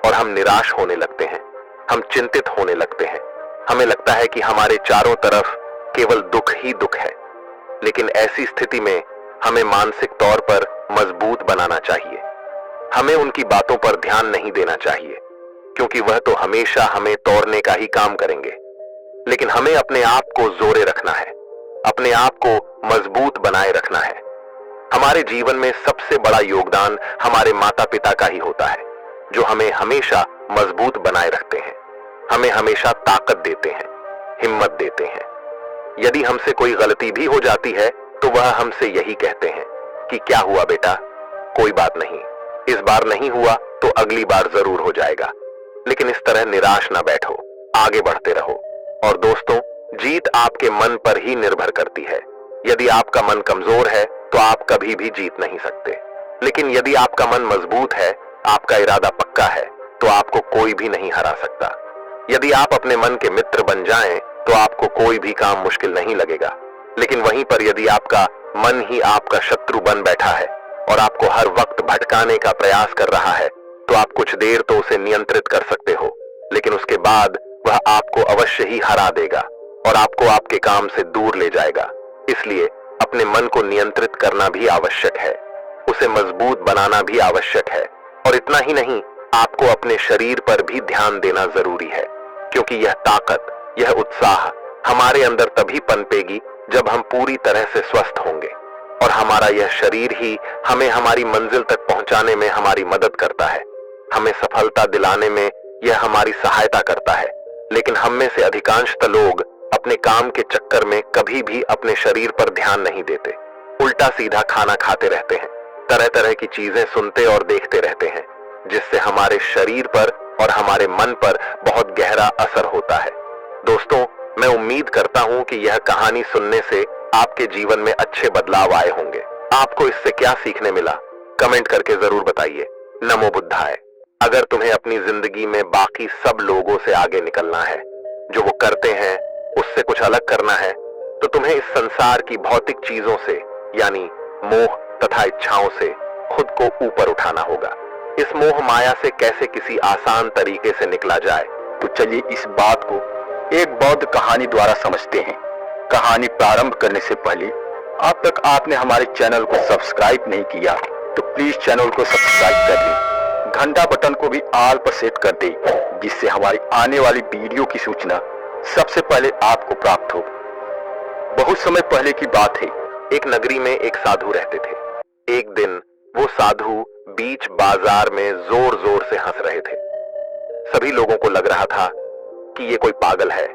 और हम निराश होने लगते हैं, हम चिंतित होने लगते हैं, हमें लगता है कि हमारे चारों तरफ केवल दुख ही दुख है। लेकिन ऐसी स्थिति में हमें मानसिक तौर पर मजबूत बनाना चाहिए। हमें उनकी बातों पर ध्यान नहीं देना चाहिए, क्योंकि वह तो हमेशा हमें तोड़ने का ही काम करेंगे। लेकिन हमें अपने आप को जोरे रखना है, अपने आप को मजबूत बनाए रखना है। हमारे जीवन में सबसे बड़ा योगदान हमारे माता पिता का ही होता है, जो हमें हमेशा मजबूत बनाए रखते हैं, हमें हमेशा ताकत देते हैं, हिम्मत देते हैं। यदि हमसे कोई गलती भी हो जाती है तो वह हमसे यही कहते हैं कि क्या हुआ बेटा, कोई बात नहीं, इस बार नहीं हुआ तो अगली बार जरूर हो जाएगा। लेकिन इस तरह निराश ना बैठो, आगे बढ़ते रहो। और दोस्तों, जीत आपके मन पर ही निर्भर करती है। यदि आपका मन कमजोर है तो आप कभी भी जीत नहीं सकते, लेकिन यदि आपका मन मजबूत है, आपका इरादा पक्का है, तो आपको कोई भी नहीं हरा सकता। यदि आप अपने मन के मित्र बन जाएं, तो आपको कोई भी काम मुश्किल नहीं लगेगा। लेकिन वहीं पर यदि आपका मन ही आपका शत्रु बन बैठा है और आपको हर वक्त भटकाने का प्रयास कर रहा है, तो आप कुछ देर तो उसे नियंत्रित कर सकते हो, लेकिन उसके बाद वह आपको अवश्य ही हरा देगा और आपको आपके काम से दूर ले जाएगा। इसलिए अपने मन को नियंत्रित करना भी आवश्यक है, उसे मजबूत बनाना भी आवश्यक है। और इतना ही नहीं, आपको अपने शरीर पर भी ध्यान देना जरूरी है, क्योंकि यह ताकत, यह उत्साह हमारे अंदर तभी पनपेगी जब हम पूरी तरह से स्वस्थ होंगे। और हमारा यह शरीर ही हमें हमारी मंजिल तक पहुंचाने में हमारी मदद करता है, हमें सफलता दिलाने में यह हमारी सहायता करता है। लेकिन हम में से अधिकांशतः लोग अपने काम के चक्कर में कभी भी अपने शरीर पर ध्यान नहीं देते, उल्टा सीधा खाना खाते रहते हैं, तरह तरह की चीजें सुनते और देखते रहते हैं, जिससे हमारे शरीर पर और हमारे मन पर बहुत गहरा असर होता है। दोस्तों, मैं उम्मीद करता हूं कि यह कहानी सुनने से आपके जीवन में अच्छे बदलाव आए होंगे। आपको इससे क्या सीखने मिला, कमेंट करके जरूर बताइए। नमो बुद्धाय। अगर तुम्हें अपनी जिंदगी में बाकी सब लोगों से आगे निकलना है, जो वो करते हैं उससे कुछ अलग करना है, तो तुम्हें इस संसार की भौतिक चीजों से यानी मोह तथा इच्छाओं से खुद को ऊपर उठाना होगा। इस मोह माया से कैसे किसी आसान तरीके से निकला जाए, तो चलिए इस बात को एक बौद्ध कहानी द्वारा समझते हैं। कहानी प्रारंभ करने से पहले अब तक आपने हमारे चैनल को सब्सक्राइब नहीं किया तो प्लीज चैनल को सब्सक्राइब कर लें, घंटा बटन को भी ऑल पर सेट कर दें, जिससे हमारी आने वाली वीडियो की सूचना सबसे पहले आपको प्राप्त हो। बहुत समय पहले की बात है, एक नगरी में एक साधु रहते थे। एक दिन वो साधु बीच बाजार में जोर जोर से हंस रहे थे। सभी लोगों को लग रहा था कि ये कोई पागल है,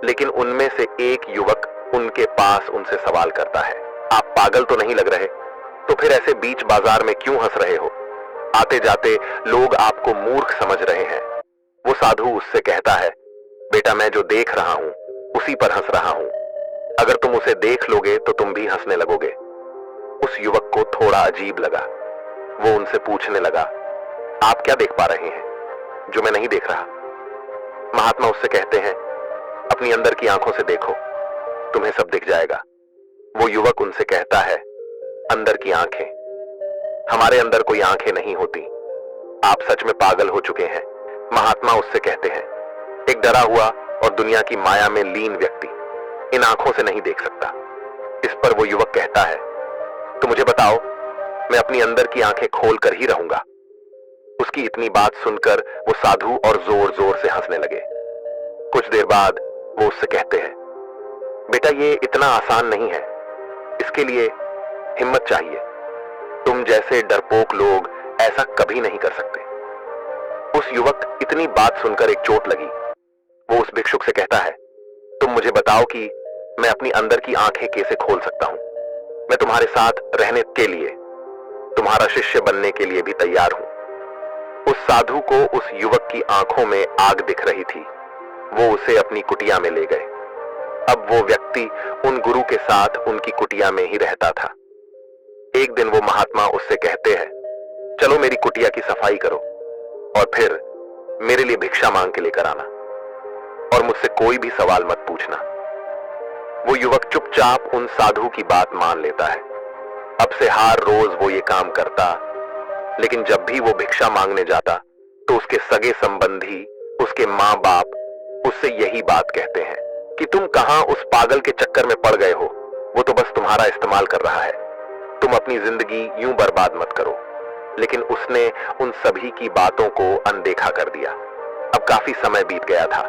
लेकिन उनमें से एक युवक उनके पास उनसे सवाल करता है, आप पागल तो नहीं लग रहे, तो फिर ऐसे बीच बाजार में क्यों हंस रहे हो? आते जाते लोग आपको मूर्ख समझ रहे हैं। वो साधु उससे कहता है, बेटा मैं जो देख रहा हूं उसी पर हंस रहा हूं, अगर तुम उसे देख लोगे तो तुम भी हंसने लगोगे। उस युवक को थोड़ा अजीब लगा। वो उनसे पूछने लगा, आप क्या देख पा रहे हैं जो मैं नहीं देख रहा? महात्मा उससे कहते हैं, अपनी अंदर की आंखों से देखो, तुम्हें सब दिख जाएगा। वो युवक उनसे कहता है, अंदर की आंखें? हमारे अंदर कोई आंखें नहीं होती, आप सच में पागल हो चुके हैं। महात्मा उससे कहते हैं, एक डरा हुआ और दुनिया की माया में लीन व्यक्ति इन आंखों से नहीं देख सकता। इस पर वो युवक कहता है, तो मुझे बताओ, मैं अपनी अंदर की आंखें खोल कर ही रहूंगा। उसकी इतनी बात सुनकर वो साधु और जोर जोर से हंसने लगे। कुछ देर बाद वो उससे कहते हैं, बेटा ये इतना आसान नहीं है, इसके लिए हिम्मत चाहिए। तुम जैसे डरपोक लोग ऐसा कभी नहीं कर सकते। उस युवक इतनी बात सुनकर एक चोट लगी। वो उस भिक्षुक से कहता है, तुम मुझे बताओ कि मैं अपनी अंदर की आंखें कैसे खोल सकता हूं। मैं तुम्हारे साथ रहने के लिए, तुम्हारा शिष्य बनने के लिए भी तैयार हूं। उस साधु को उस युवक की आंखों में आग दिख रही थी। वो उसे अपनी कुटिया में ले गए। अब वो व्यक्ति उन गुरु के साथ उनकी कुटिया में ही रहता था। एक दिन वो महात्मा उससे कहते हैं, चलो मेरी कुटिया की सफाई करो और फिर मेरे लिए भिक्षा मांग के लेकर आना, और मुझसे कोई भी सवाल मत पूछना। वो युवक चुपचाप उन साधु की बात मान लेता है। अब से हर रोज वो ये काम करता, लेकिन जब भी वो भिक्षा मांगने जाता तो उसके सगे संबंधी, उसके माँ बाप उससे यही बात कहते हैं कि तुम कहां उस पागल के चक्कर में पड़ गए हो, वो तो बस तुम्हारा इस्तेमाल कर रहा है, तुम तुम अपनी जिंदगी यूं बर्बाद मत करो। लेकिन उसने उन सभी की बातों को अनदेखा कर दिया। अब काफी समय बीत गया था,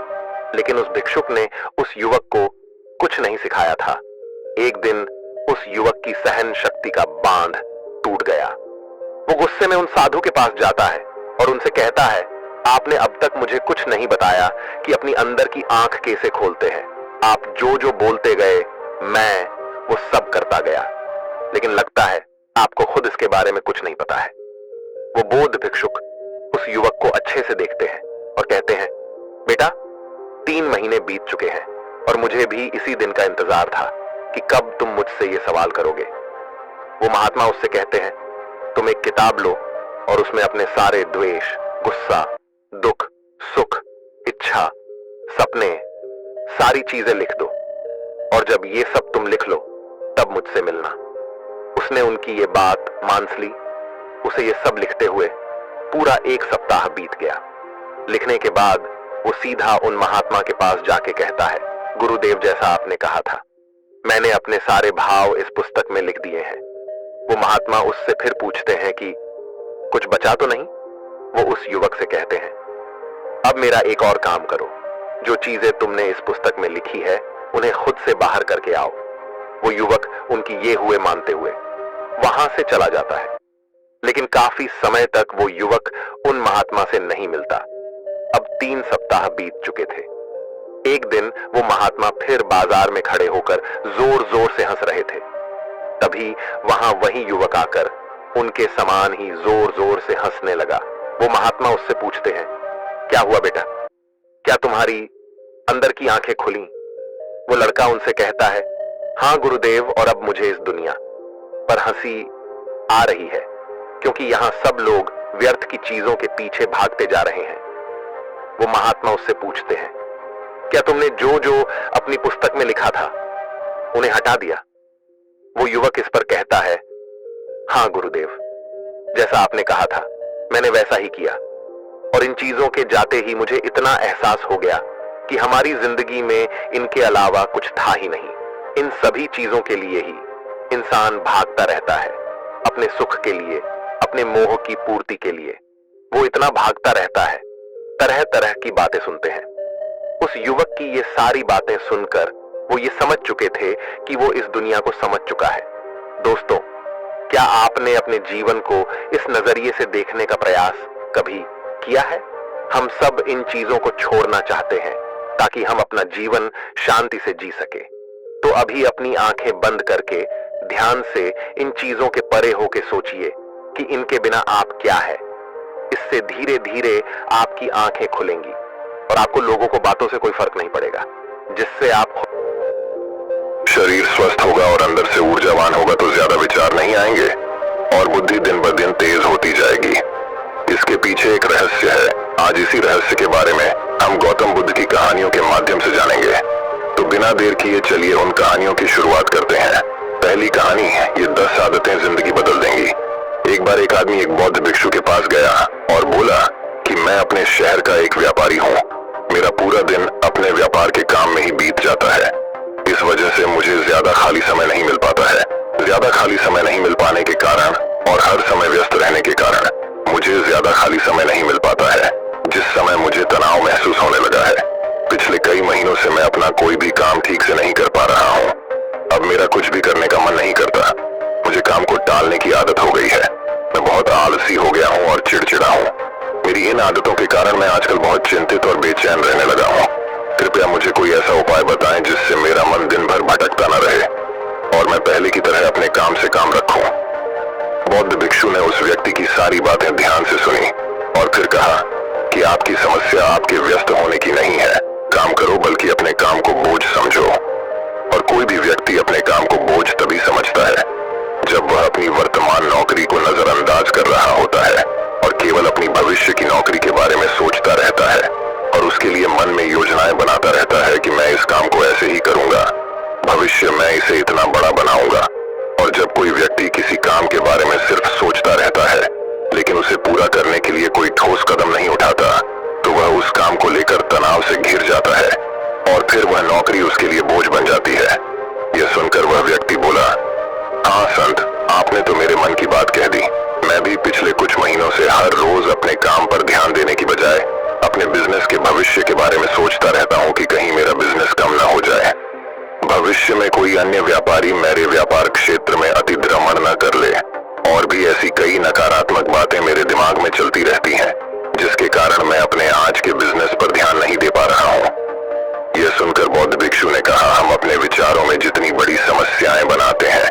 लेकिन उस भिक्षुक ने उस युवक को कुछ नहीं सिखाया था। एक दिन उस युवक की सहन शक्ति का बांध टूट गया। वो गुस्से में उन साधु के पास जाता है और उनसे कहता है, आपने अब तक मुझे कुछ नहीं बताया कि अपनी अंदर की आंख कैसे खोलते हैं। आप जो जो बोलते गए मैं वो सब करता गया, लेकिन लगता है आपको खुद इसके बारे में कुछ नहीं पता है। वो बौद्ध भिक्षुक उस युवक को अच्छे से देखते हैं और कहते हैं, बेटा 3 महीने बीत चुके हैं और मुझे भी इसी दिन का इंतजार था कि कब तुम मुझसे ये सवाल करोगे। वो महात्मा उससे कहते हैं, तुम एक किताब लो और उसमें अपने सारे द्वेष, गुस्सा, दुख, सुख, इच्छा, सपने, सारी चीजें लिख दो और जब ये सब तुम लिख लो तब मुझसे मिलना। उसने उनकी ये बात मान ली। उसे ये सब लिखते हुए पूरा 1 सप्ताह बीत गया। लिखने के बाद वो सीधा उन महात्मा के पास जाके कहता है, गुरुदेव जैसा आपने कहा था, मैंने अपने सारे भाव इस पुस्तक में लिख दिए हैं। वो महात्मा उससे फिर पूछते हैं कि कुछ बचा तो नहीं? वो उस युवक से कहते हैं, अब मेरा एक और काम करो, जो चीजें तुमने इस पुस्तक में लिखी है उन्हें खुद से बाहर करके आओ। वो युवक उनकी ये हुए मानते हुए वहां से चला जाता है, लेकिन काफी समय तक वो युवक उन महात्मा से नहीं मिलता। अब 3 सप्ताह बीत चुके थे। एक दिन वो महात्मा फिर बाजार में खड़े होकर जोर जोर से हंस रहे थे। तभी वहां वही युवक आकर उनके समान ही जोर जोर से हंसने लगा। वो महात्मा उससे पूछते हैं, क्या हुआ बेटा, क्या तुम्हारी अंदर की आंखें खुली? वो लड़का उनसे कहता है, हां गुरुदेव, और अब मुझे इस दुनिया पर हंसी आ रही है, क्योंकि यहां सब लोग व्यर्थ की चीजों के पीछे भागते जा रहे हैं। वो महात्मा उससे पूछते हैं, क्या तुमने जो जो अपनी पुस्तक में लिखा था उन्हें हटा दिया? वो युवक इस पर कहता है, हां गुरुदेव, जैसा आपने कहा था मैंने वैसा ही किया, और इन चीजों के जाते ही मुझे इतना एहसास हो गया कि हमारी जिंदगी में इनके अलावा कुछ था ही नहीं। इन सभी चीजों के लिए ही इंसान भागता रहता है, अपने सुख के लिए, अपने मोह की पूर्ति के लिए। वो इतना भागता रहता है, तरह तरह की बातें सुनते हैं। उस युवक की ये सारी बातें सुनकर वो ये समझ चुके थे कि वो इस दुनिया को समझ चुका है। दोस्तों, क्या आपने अपने जीवन को इस नजरिए से देखने का प्रयास कभी किया है? हम सब इन चीजों को छोड़ना चाहते हैं ताकि हम अपना जीवन शांति से जी सके। तो अभी अपनी आंखें बंद करके ध्यान से इन चीजों के परे होके सोचिए कि इनके बिना आप क्या है। इससे धीरे धीरे आपकी आंखें खुलेंगी और आपको लोगों को बातों से कोई फर्क नहीं पड़ेगा, जिससे आप शरीर स्वस्थ होगा और अंदर से ऊर्जावान होगा तो ज्यादा विचार नहीं आएंगे और बुद्धि दिन ब दिन तेज होती जाएगी। इसके पीछे एक रहस्य है। आज इसी रहस्य के बारे में हम गौतम बुद्ध की कहानियों के माध्यम से जानेंगे। तो बिना देर किए चलिए उन कहानियों की शुरुआत करते हैं। पहली कहानी, ये 10 आदतें जिंदगी बदल देंगी। एक बार एक आदमी एक बौद्ध भिक्षु के पास गया और बोला कि मैं अपने शहर का एक व्यापारी हूँ। मेरा पूरा दिन अपने व्यापार के काम में ही बीत जाता है। इस वजह से मुझे ज्यादा खाली समय नहीं मिल पाता है। ज्यादा खाली समय नहीं मिल पाने के कारण और हर समय व्यस्त रहने के कारण मुझे ज्यादा खाली समय नहीं मिल पाता है, जिस समय मुझे तनाव महसूस होने लगा है। पिछले कई महीनों से मैं अपना कोई भी काम ठीक से नहीं कर पा रहा हूँ। अब मेरा कुछ भी करने का मन नहीं करता। मुझे काम को टालने की आदत हो गई है। मैं बहुत आलसी हो गया हूँ और चिड़चिड़ा हूँ। मेरी इन आदतों के कारण मैं आजकल बहुत चिंतित और बेचैन रहने लगा हूँ। कृपया मुझे कोई ऐसा उपाय बताएं जिससे मेरा मन दिन भर भटकता न रहे और मैं पहले की तरह अपने काम से काम रखूं। बौद्ध भिक्षु ने उस व्यक्ति की सारी बातें ध्यान से सुनी और फिर कहा कि आपकी समस्या आपके व्यस्त होने की नहीं है, काम करो, बल्कि अपने काम को बोझ समझो। और कोई भी व्यक्ति अपने काम को बोझ तभी समझता है जब वह अपनी वर्तमान नौकरी को नजरअंदाज कर रहा होता है और केवल अपनी भविष्य की नौकरी के बारे में सोचता रहता है और उसके लिए मन में योजनाएं बनाता रहता है कि मैं इस काम को ऐसे ही करूंगा, भविष्य में इसे इतना बड़ा बनाऊंगा। और जब कोई व्यक्ति किसी काम के बारे में सिर्फ सोचता रहता है लेकिन उसे पूरा करने के लिए कोई ठोस कदम नहीं उठाता, तो वह उस काम को लेकर तनाव से घिर जाता है और फिर वह नौकरी उसके लिए बोझ बन जाती है। यह सुनकर वह व्यक्ति बोला, हाँ संत, आपने तो मेरे मन की बात कह दी। मैं भी पिछले कुछ महीनों से हर रोज अपने काम पर ध्यान देने की बजाय अपने बिजनेस के भविष्य के बारे में सोचता रहता हूँ कि कहीं मेरा बिजनेस कम ना हो जाए। भविष्य में कोई अन्य व्यापारी मेरे व्यापार क्षेत्र में अतिक्रमण न कर ले। और भी ऐसी कई नकारात्मक बातें मेरे दिमाग में चलती रहती हैं, जिसके कारण मैं अपने आज के बिजनेस पर ध्यान नहीं दे पा रहा हूँ। यह सुनकर बौद्ध भिक्षु ने कहा, हम अपने विचारों में जितनी बड़ी समस्याएं बनाते हैं,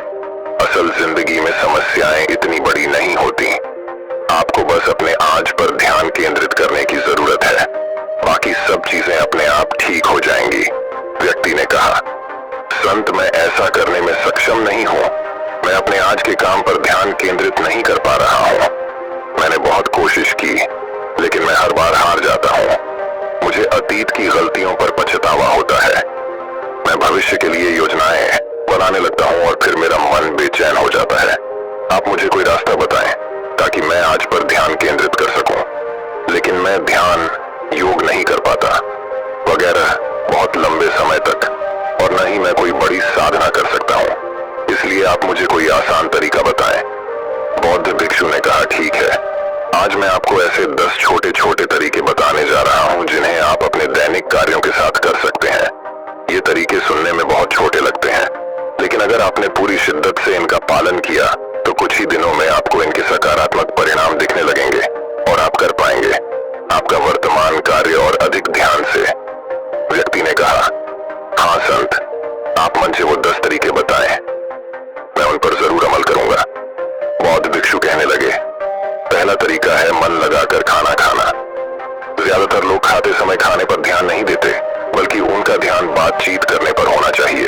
असल जिंदगी में समस्याएं इतनी बड़ी नहीं होती। आपको बस अपने आज पर ध्यान केंद्रित करने की जरूरत है, बाकी सब चीजें अपने आप ठीक हो जाएंगी। व्यक्ति ने कहा, संत मैं ऐसा करने में सक्षम नहीं हूँ। मैं अपने आज के काम पर ध्यान केंद्रित नहीं कर पा रहा हूँ। मैंने बहुत कोशिश की, लेकिन मैं हर बार हार जाता हूँ। मुझे अतीत की गलतियों पर पछतावा होता है। मैं भविष्य के लिए योजनाएं बनाने लगता हूँ और फिर मेरा मन बेचैन हो जाता है। आप मुझे कोई रास्ता बताएं ताकि मैं आज पर ध्यान केंद्रित कर सकूं। लेकिन मैं ध्यान, योग नहीं कर पाता वगैरह बहुत लंबे समय तक, और न ही मैं कोई बड़ी साधना कर सकता हूँ। इसलिए आप मुझे कोई आसान तरीका बताएं। बौद्ध भिक्षु ने कहा, ठीक है, आज मैं आपको ऐसे 10 छोटे छोटे तरीके बताने जा रहा हूँ जिन्हें आप अपने दैनिक कार्यों के साथ कर सकते हैं। ये तरीके सुनने में बहुत छोटे लगते हैं, लेकिन अगर आपने पूरी शिद्दत से इनका पालन किया तो कुछ ही दिनों में आपको इनके सकारात्मक परिणाम दिखने लगेंगे और आप कर पाएंगे आपका वर्तमान कार्य और अधिक ध्यान से। व्यक्ति ने कहा, हाँ संत, आप मन से वो 10 तरीके बताएं, मैं उन पर जरूर अमल करूंगा। बौद्ध भिक्षु कहने लगे, पहला तरीका है मन लगाकर खाना खाना। ज्यादातर लोग खाते समय खाने पर ध्यान नहीं देते, बल्कि उनका ध्यान बातचीत करने पर होना चाहिए।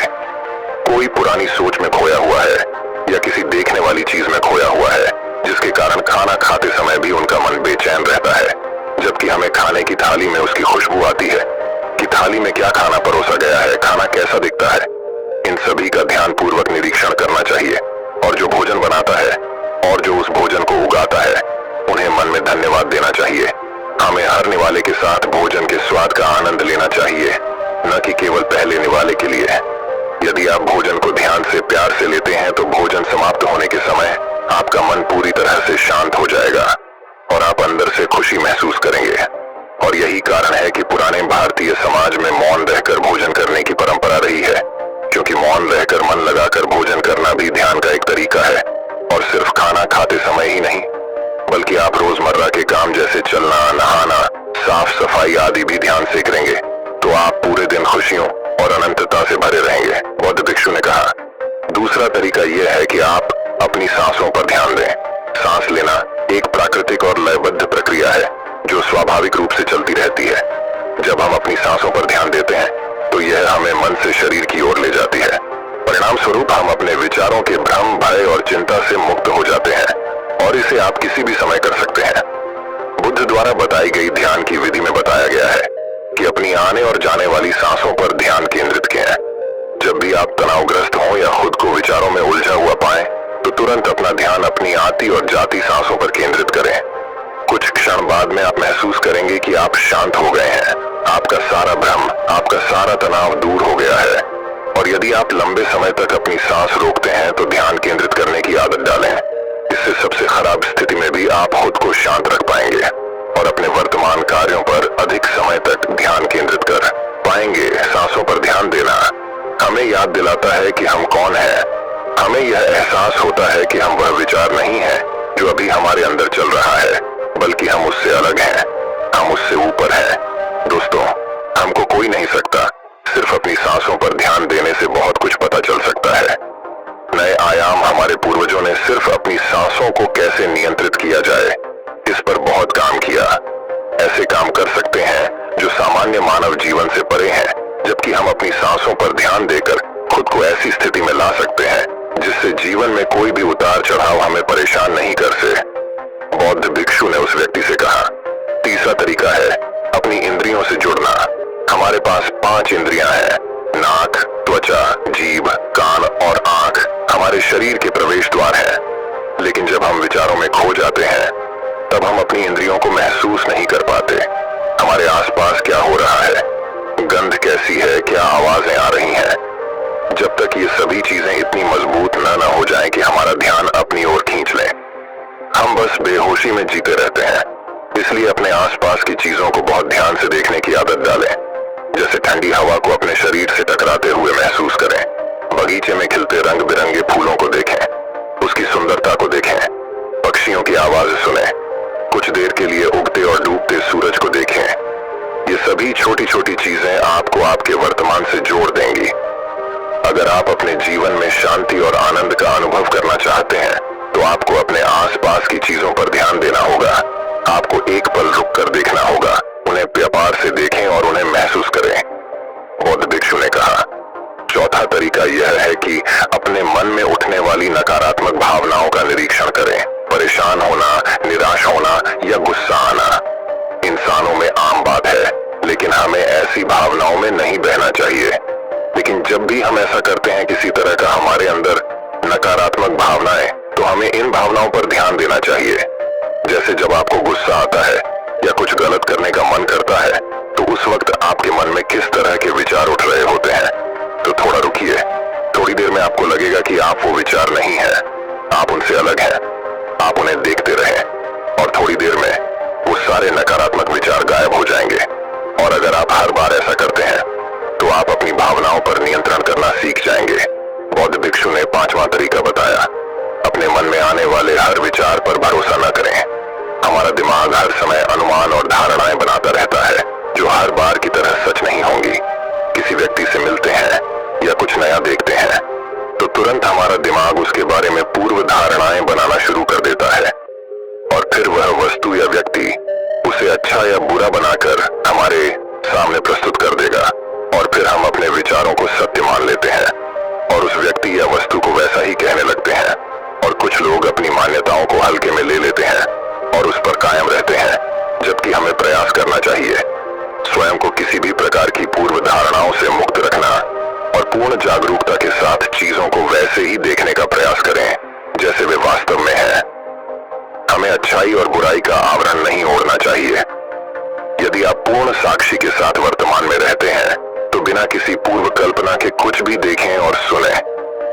कोई पुरानी सोच में खोया हुआ है या किसी देखने वाली चीज में खोया हुआ है, जिसके कारण खाना खाते समय भी उनका मन बेचैन रहता है, जबकि हमें खाने की थाली में उसकी खुशबू आती है कि थाली में क्या खाना परोसा गया है, खाना कैसा दिखता है। इन सभी का ध्यान पूर्वक निरीक्षण करना चाहिए, और जो भोजन बनाता है और जो उस भोजन को उगाता है, उन्हें मन में धन्यवाद देना चाहिए। हमें हर निवाले के साथ भोजन के स्वाद का आनंद लेना चाहिए, न कि केवल पहले निवाले के लिए। यदि आप भोजन को ध्यान से प्यार से लेते हैं तो भोजन समाप्त होने के समय आपका मन पूरी तरह से शांत हो जाएगा और आप अंदर से खुशी महसूस करेंगे। और यही कारण है कि पुराने भारतीय समाज में मौन रहकर भोजन करने की परंपरा रही है, क्योंकि मौन रहकर मन लगाकर भोजन करना भी ध्यान का एक तरीका है। और सिर्फ खाना खाते समय ही नहीं, बल्कि आप रोजमर्रा के काम जैसे चलना, नहाना, साफ सफाई आदि भी ध्यान से करेंगे तो आप पूरे दिन खुशियों और अनंतता से भरे रहेंगे। बौद्ध भिक्षु ने कहा, दूसरा तरीका यह है कि आप अपनी सांसों पर ध्यान दें। सांस लेना एक प्राकृतिक और लयबद्ध प्रक्रिया है जो स्वाभाविक रूप से चलती रहती है। जब हम अपनी सांसों पर ध्यान देते हैं तो यह हमें मन से शरीर की ओर ले जाती है। परिणाम स्वरूप हम अपने विचारों के भ्रम, भय और चिंता से मुक्त हो जाते हैं, और इसे आप किसी भी समय कर सकते हैं। बुद्ध द्वारा बताई गई ध्यान की विधि में बताया गया है कि अपनी आने और जाने वाली सांसों पर ध्यान केंद्रित करें। जब भी आप तनावग्रस्त हों या खुद को विचारों में उलझा हुआ पाएं, तो तुरंत अपना ध्यान अपनी आती और जाती सांसों पर केंद्रित करें। कुछ क्षण बाद में आप महसूस करेंगे कि आप शांत हो गए हैं, आपका सारा भ्रम, आपका सारा तनाव दूर हो गया है। और यदि आप लंबे समय तक अपनी सांस रोकते हैं तो ध्यान केंद्रित करने की आदत डालें। इससे सबसे खराब स्थिति में भी आप खुद को शांत रख पाएंगे और अपने वर्तमान कार्यों पर अधिक समय तक ध्यान केंद्रित कर पाएंगे। सांसों पर ध्यान देना हमें याद दिलाता है कि हम कौन हैं। हमें यह एहसास होता है कि हम वह विचार नहीं है जो अभी हमारे अंदर चल रहा है, बल्कि हम उससे अलग हैं, हम उससे ऊपर हैं। दोस्तों, हमको कोई नहीं सकता, सिर्फ अपनी सांसों पर ध्यान देने से बहुत कुछ पता चल सकता है। नए आयाम हमारे पूर्वजों ने सिर्फ अपनी सांसों को कैसे नियंत्रित किया जाए इस पर बहुत काम किया। ऐसे काम कर सकते हैं जो सामान्य मानव जीवन से परे हैं, जबकि हम अपनी सांसों पर ध्यान देकर खुद को ऐसी स्थिति में ला सकते हैं जिससे जीवन में कोई भी उतार चढ़ाव हमें परेशान नहीं कर से। बौद्ध भिक्षु ने उस व्यक्ति से कहा, तीसरा तरीका है अपनी इंद्रियों से जुड़ना। हमारे पास 5 इंद्रियां हैं, नाक, त्वचा, जीभ, कान और आंख हमारे शरीर के प्रवेश द्वार हैं। लेकिन जब हम विचारों में खो जाते हैं तब हम अपनी इंद्रियों को महसूस नहीं कर पाते। हमारे आसपास क्या हो रहा है, गंध कैसी है, क्या आवाजें आ रही हैं। जब तक ये सभी चीजें इतनी मजबूत न हो जाएं कि हमारा ध्यान अपनी ओर खींच लें। हम बस बेहोशी में जीते रहते हैं, इसलिए अपने आसपास की चीजों को बहुत ध्यान से देखने की आदत डालें। जैसे ठंडी हवा को अपने शरीर से टकराते हुए महसूस करें, बगीचे में खिलते रंग बिरंगे फूलों को देखें, उसकी सुंदरता को देखें, पक्षियों की आवाज सुनें, कुछ देर के लिए उगते और डूबते सूरज को देखें। ये सभी छोटी छोटी चीजें आपको आपके वर्तमान से जोड़ देंगी। अगर आप अपने जीवन में शांति और आनंद का अनुभव करना चाहते हैं तो आपको अपने आसपास की चीजों पर ध्यान देना होगा। आपको एक पल रुक कर देखना होगा, उन्हें व्यापार से देखें और उन्हें महसूस करें। बौद्ध भिक्षु ने कहा, चौथा तरीका यह है कि अपने मन में उठने वाली नकारात्मक भावनाओं का निरीक्षण करें। परेशान होना, निराश होना या गुस्सा आना इंसानों में आम बात है, लेकिन हमें ऐसी भावनाओं में नहीं बहना चाहिए। लेकिन जब भी हम ऐसा करते हैं, किसी तरह का हमारे अंदर नकारात्मक भावनाएं, तो हमें इन भावनाओं पर ध्यान देना चाहिए। जैसे जब आपको गुस्सा आता है या कुछ गलत करने का मन करता है, तो उस वक्त आपके मन में किस तरह के विचार उठ रहे होते हैं। तो थोड़ा रुकिए, थोड़ी देर में आपको लगेगा कि आप वो विचार नहीं है, आप उनसे अलग हैं। आप उन्हें देखते रहें और थोड़ी देर में वो सारे नकारात्मक विचार गायब हो जाएंगे। और अगर आप हर बार ऐसा करते हैं तो आप अपनी भावनाओं पर नियंत्रण करना सीख जाएंगे। बौद्ध भिक्षु ने पांचवा तरीका बताया, अपने मन में आने वाले हर विचार पर भरोसा न करें। हमारा दिमाग हर समय अनुमान और धारणाएं बनाता रहता है जो हर बार की तरह सच नहीं होंगी। किसी व्यक्ति से मिलते हैं या कुछ नया देखते हैं तो तुरंत हमारा दिमाग उसके बारे में पूर्व धारणाएं बनाना शुरू कर देता है और फिर वह वस्तु या व्यक्ति उसे अच्छा या बुरा बनाकर हमारे सामने प्रस्तुत कर देगा और फिर हम अपने विचारों को सत्य मान लेते हैं और उस व्यक्ति या वस्तु को वैसा ही कहने लगते हैं। और कुछ लोग अपनी मान्यताओं को हल्के में ले लेते हैं और उस पर कायम रहते हैं, जबकि हमें प्रयास करना चाहिए स्वयं को किसी भी प्रकार की पूर्व धारणाओं से मुक्त रखना और पूर्ण जागरूकता के साथ चीजों को वैसे ही देखने का प्रयास करें जैसे वे वास्तव में हैं। हमें अच्छाई और बुराई का आवरण नहीं ओढ़ना चाहिए। यदि आप पूर्ण साक्षी के साथ वर्तमान में रहते हैं तो बिना किसी पूर्व कल्पना के कुछ भी देखें और सुने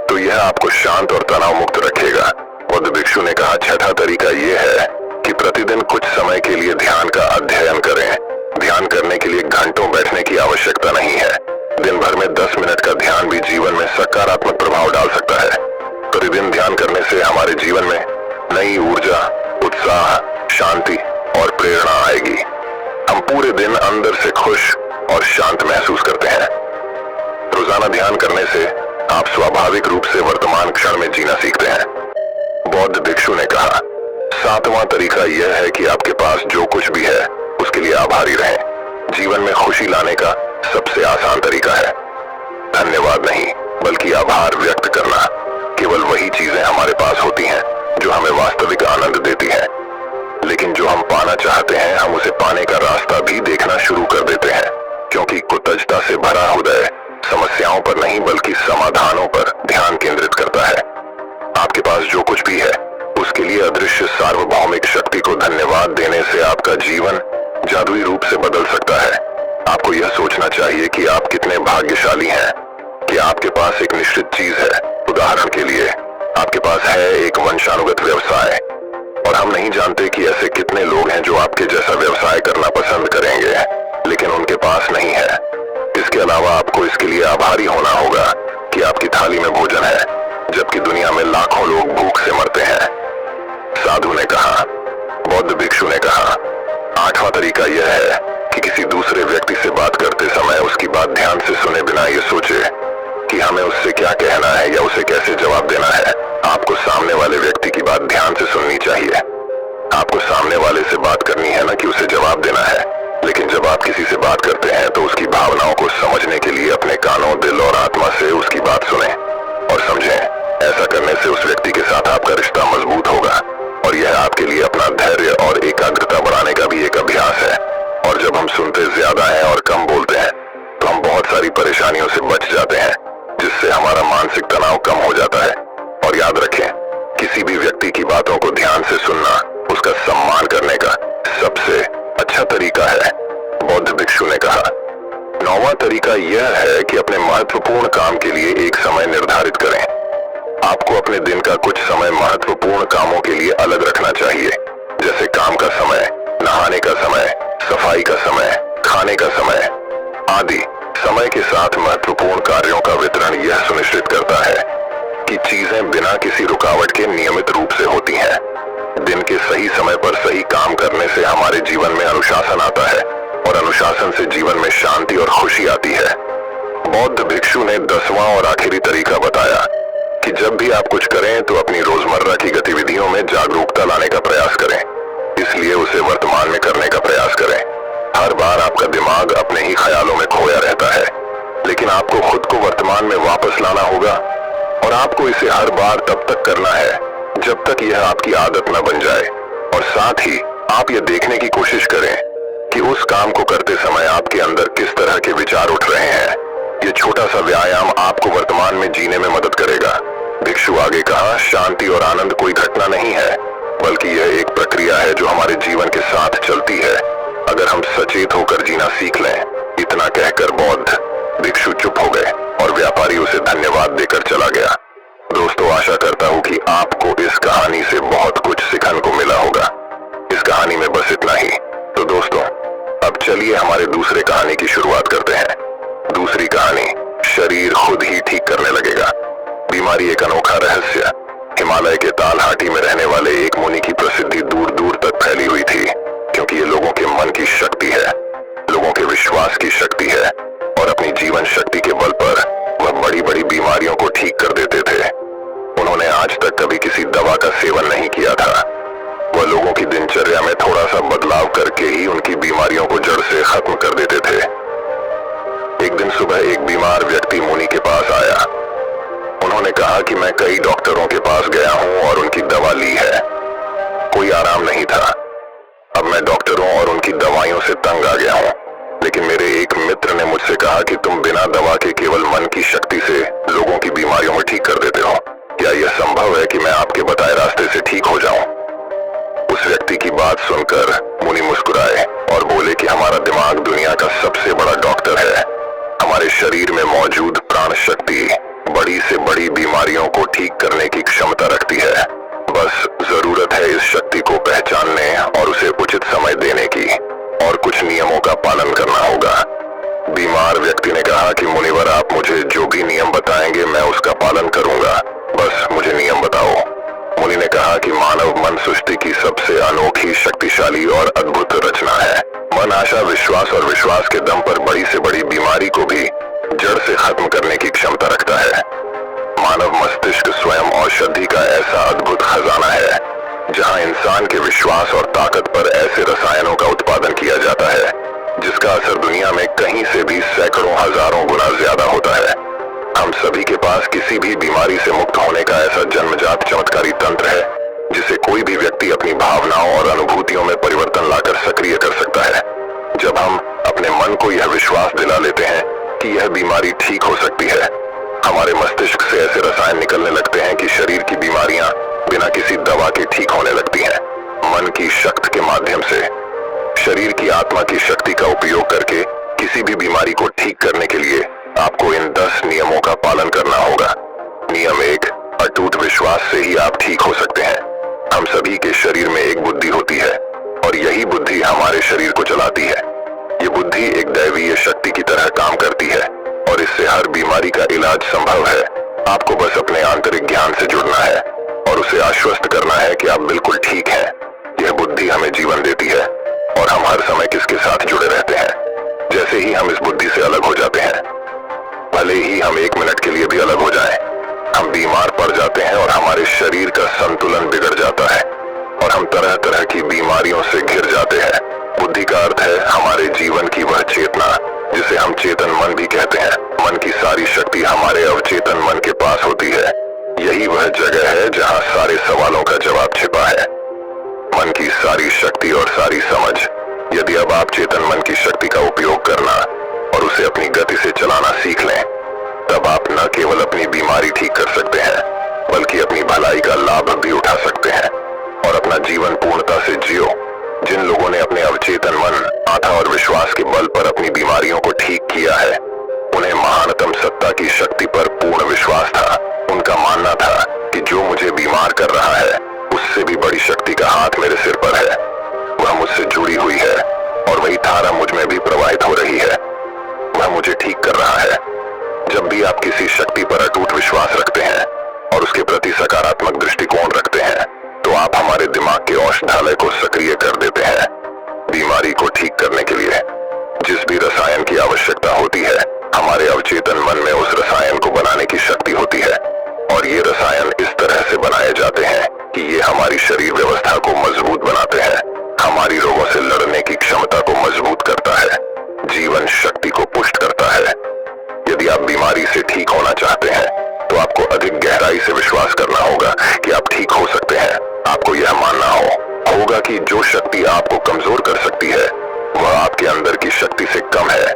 तो यह आपको शांत और तनाव मुक्त रखेगा। बौद्ध भिक्षु ने कहा, छठा तरीका यह है कि प्रतिदिन कुछ समय के लिए ध्यान का अध्ययन करें। ध्यान करने के लिए घंटों बैठने की आवश्यकता नहीं है। दिन भर में 10 मिनट का ध्यान भी जीवन में सकारात्मक प्रभाव डाल सकता है। प्रतिदिन ध्यान करने से हमारे जीवन में नई ऊर्जा, उत्साह, शांति और प्रेरणा आएगी। हम पूरे दिन अंदर से खुश और शांत महसूस करते हैं। रोजाना ध्यान करने से आप स्वाभाविक रूप से वर्तमान क्षण में जीना सीखते हैं। बौद्ध भिक्षु ने कहा, सातवां तरीका यह है कि आपके पास जो कुछ भी है उसके लिए आभारी रहें। जीवन में खुशी लाने का सबसे आसान तरीका है धन्यवाद नहीं, बल्कि आभार व्यक्त करना। केवल वही चीजें हमारे पास होती हैं जो हमें वास्तविक आनंद देती हैं, लेकिन जो हम पाना चाहते हैं हम उसे पाने का रास्ता भी देखना शुरू कर देते हैं, क्योंकि कृतज्ञता से भरा हृदय समस्याओं पर नहीं बल्कि समाधानों पर ध्यान केंद्रित करता है। आपके पास जो कुछ भी है उसके लिए अदृश्य सार्वभौमिक शक्ति को धन्यवाद देने से आपका जीवन जादुई रूप से बदल सकता है। आपको यह सोचना चाहिए कि आप कितने भाग्यशाली हैं कि आपके पास एक निश्चित चीज है। उदाहरण के लिए आपके पास है एक वंशानुगत व्यवसाय और हम नहीं जानते कि ऐसे कितने लोग हैं जो आपके जैसा व्यवसाय करना पसंद करेंगे, लेकिन उनके पास नहीं है। इसके अलावा आपको इसके लिए आभारी होना होगा कि आपकी थाली में भोजन है, जबकि दुनिया में लाखों लोग भूख से मरते हैं। साधु ने कहा, बौद्ध भिक्षु ने कहा, आठवां तरीका यह है कि किसी दूसरे व्यक्ति से बात करते समय उसकी बात ध्यान से सुने बिना ये सोचे कि हमें उससे क्या कहना है या उसे कैसे जवाब देना है। आपको सामने वाले व्यक्ति की बात ध्यान से सुननी चाहिए। आपको सामने वाले से बात करनी है, न कि उसे जवाब देना है। लेकिन जब आप किसी से बात करते हैं तो उसकी भावनाओं को समझने के लिए अपने कानों, दिल और आत्मा से उसकी बात सुनें और समझें। ऐसा करने से उस व्यक्ति के साथ आपका रिश्ता मजबूत होगा और यह आपके लिए अपना धैर्य और एकाग्रता बढ़ाने का भी एक अभ्यास है। और जब हम सुनते ज्यादा हैं और कम बोलते हैं तो हम बहुत सारी परेशानियों से बच जाते हैं, जिससे हमारा मानसिक तनाव कम हो जाता है। और याद रखें, किसी भी व्यक्ति की बातों को ध्यान से सुनना उसका सम्मान करने का सबसे अच्छा तरीका है, बौद्ध भिक्षु ने कहा। नौवां तरीका यह है कि अपने महत्वपूर्ण काम के लिए एक समय निर्धारित करें। आपको अपने दिन का कुछ समय महत्वपूर्ण कामों के लिए अलग रखना चाहिए, जैसे काम का समय, नहाने का समय, सफाई का समय, खाने का समय आदि। समय के साथ महत्वपूर्ण कार्यों का वितरण यह सुनिश्चित करता है कि चीजें बिना किसी रुकावट के नियमित रूप से होती हैं। दिन के सही समय पर सही काम करने से हमारे जीवन में अनुशासन आता है और अनुशासन से जीवन में शांति और खुशी आती है। बौद्ध भिक्षु ने 10वां और आखिरी तरीका बताया कि जब भी आप कुछ करें तो अपनी रोजमर्रा की गतिविधियों में जागरूकता लाने का प्रयास करें, इसलिए उसे वर्तमान में करने का प्रयास करें। हर बार आपका दिमाग अपने ही ख्यालों में खोया रहता है, लेकिन आपको खुद को वर्तमान में वापस लाना होगा और आपको इसे हर बार तब तक करना है जब तक यह आपकी आदत न बन जाए। और साथ ही आप यह देखने की कोशिश करें कि उस काम को करते समय आपके अंदर किस तरह के विचार उठ रहे हैं। यह छोटा सा व्यायाम आपको वर्तमान में जीने में मदद करेगा। भिक्षु आगे कहा, शांति और आनंद कोई घटना नहीं है, बल्कि यह एक प्रक्रिया है जो हमारे जीवन के साथ चलती है, अगर हम सचेत होकर जीना सीख लें। इतना कहकर बौद्ध भिक्षु चुप हो गए और व्यापारी उसे धन्यवाद देकर चला गया। दोस्तों, आशा करता हूँ कि आपको इस कहानी से बहुत कुछ सीखने को मिला होगा। इस कहानी में बस इतना ही। तो दोस्तों, अब चलिए हमारे दूसरे कहानी की शुरुआत करते हैं। दूसरी कहानी, शरीर खुद ही ठीक करने लगेगा। बीमारी एक अनोखा रहस्य। हिमालय के तालहाटी में रहने वाले एक मुनि की प्रसिद्धि दूर दूर तक फैली हुई थी, क्योंकि ये लोगों के मन की शक्ति है, लोगों के विश्वास की शक्ति है और अपनी जीवन शक्ति के बल पर वह बड़ी बड़ी बीमारियों को ठीक कर देते थे। उन्होंने आज तक कभी किसी दवा का सेवन नहीं किया था। वह लोगों की दिनचर्या में थोड़ा सा बदलाव करके ही उनकी बीमारियों को जड़ से खत्म कर देते थे। एक दिन सुबह एक बीमार व्यक्ति मुनि के पास आया। उन्होंने कहा कि मैं कई डॉक्टरों के पास गया हूं और उनकी दवा ली है, कोई आराम नहीं था। अब मैं डॉक्टरों और उनकी दवाइयों से तंग आ गया हूं, लेकिन मेरे एक मित्र ने मुझसे कहा कि तुम बिना दवा के केवल मन की शक्ति से लोगों की बीमारियों में ठीक कर देते हो। क्या यह संभव है कि मैं आपके बताए रास्ते से ठीक हो जाऊं? उस व्यक्ति की बात सुनकर मुनि मुस्कुराए और बोले कि हमारा दिमाग दुनिया का सबसे बड़ा डॉक्टर है। हमारे शरीर में मौजूद प्राण शक्ति बड़ी से बड़ी बीमारियों को ठीक करने की क्षमता रखती है। बस जरूरत है इस शक्ति को पहचानने और उसे उचित समय देने की, और कुछ नियमों का पालन करना होगा। बीमार व्यक्ति ने कहा कि मुनिवर, आप मुझे जो भी नियम बताएंगे मैं उसका पालन करूंगा, बस मुझे नियम बताओ। मुनि ने कहा कि मानव मन सृष्टि की सबसे अनोखी, शक्तिशाली और अद्भुत रचना है। मन आशा, विश्वास और विश्वास के दम पर बड़ी से बड़ी बीमारी को भी जड़ से खत्म करने की क्षमता रखता है। मानव मस्तिष्क स्वयं औषधि का ऐसा अद्भुत खजाना है, जहां इंसान के विश्वास और ताकत पर ऐसे रसायनों का उत्पादन किया जाता है जिसका असर दुनिया में कहीं से भी सैकड़ों हजारों गुना ज्यादा होता है। हम सभी के पास किसी भी बीमारी से मुक्त होने का ऐसा जन्मजात चमत्कारी तंत्र है, जिसे कोई भी व्यक्ति अपनी भावनाओं और अनुभूतियों में परिवर्तन लाकर सक्रिय कर सकता है। जब हम अपने मन को यह विश्वास दिला लेते हैं कि यह बीमारी ठीक हो सकती है, हमारे मस्तिष्क से ऐसे रसायन निकलने लगते हैं कि शरीर की बीमारियां बिना किसी दवा के ठीक होने लगती हैं। मन की शक्ति के माध्यम से शरीर की आत्मा की शक्ति का उपयोग करके किसी भी बीमारी को ठीक करने के लिए आपको इन 10 नियमों का पालन करना होगा। नियम 1, अटूट विश्वास से ही आप ठीक हो सकते हैं। हम सभी के शरीर में एक बुद्धि होती है और यही बुद्धि हमारे शरीर को चलाती है। ये बुद्धि एक दैवीय शक्ति की तरह काम करती है और इससे हर बीमारी का इलाज संभव है। आपको बस अपने आंतरिक ज्ञान से जुड़ना है और उसे आश्वस्त करना है कि आप बिल्कुल ठीक हैं। यह बुद्धि हमें जीवन देती है और हम हर समय किसके साथ जुड़े रहते हैं। जैसे ही हम इस बुद्धि से अलग हो जाते हैं, भले ही हम 1 मिनट के लिए भी अलग हो जाएं, हम बीमार पड़ जाते हैं और हमारे शरीर का संतुलन बिगड़ जाता है और हम तरह तरह की बीमारियों से घिर जाते हैं। बुद्धि का अर्थ है हमारे जीवन की वह चेतना जिसे हम चेतन मन भी कहते हैं। मन की सारी शक्ति हमारे अवचेतन मन के पास होती है। यही वह जगह है जहां सारे सवालों का जवाब छिपा है। मन की सारी शक्ति और सारी समझ, यदि अब आप चेतन मन की शक्ति का उपयोग करना और उसे अपनी गति से चलाना सीख लें, तब आप न केवल अपनी बीमारी ठीक कर सकते हैं, बल्कि अपनी भलाई का लाभ भी उठा सकते हैं और अपना जीवन पूर्णता से जियो। जिन लोगों ने अपने अवचेतन मन, आस्था और विश्वास के बल पर अपनी बीमारियों को ठीक किया है, उन्हें महानतम सत्ता की शक्ति पर पूर्ण विश्वास था। उनका मानना था कि जो मुझे बीमार कर रहा है उससे भी बड़ी शक्ति का हाथ मेरे सिर पर है। वह मुझसे जुड़ी हुई है और वही धारा मुझ में भी प्रवाहित हो रही है। वह मुझे ठीक कर रहा है। जब भी आप किसी शक्ति पर अटूट विश्वास रखते हैं और उसके प्रति सकारात्मक दृष्टिकोण रखते हैं तो आप हमारे दिमाग के औषधालय को सक्रिय कर देते हैं। बीमारी को ठीक करने के लिए जिस भी रसायन की आवश्यकता होती है, हमारे अवचेतन मन में उस रसायन को बनाने की शक्ति होती है और ये रसायन इस तरह से बनाए जाते हैं कि ये हमारी शरीर व्यवस्था को मजबूत बनाते हैं, हमारी रोगों से लड़ने की क्षमता को मजबूत करता है, जीवन शक्ति को पुष्ट करता है। यदि आप बीमारी से ठीक होना चाहते हैं तो आपको अधिक गहराई से विश्वास करना होगा कि आप ठीक हो सकते हैं। आपको यह मानना होगा कि जो शक्ति आपको कमजोर कर सकती है वह आपके अंदर की शक्ति से कम है,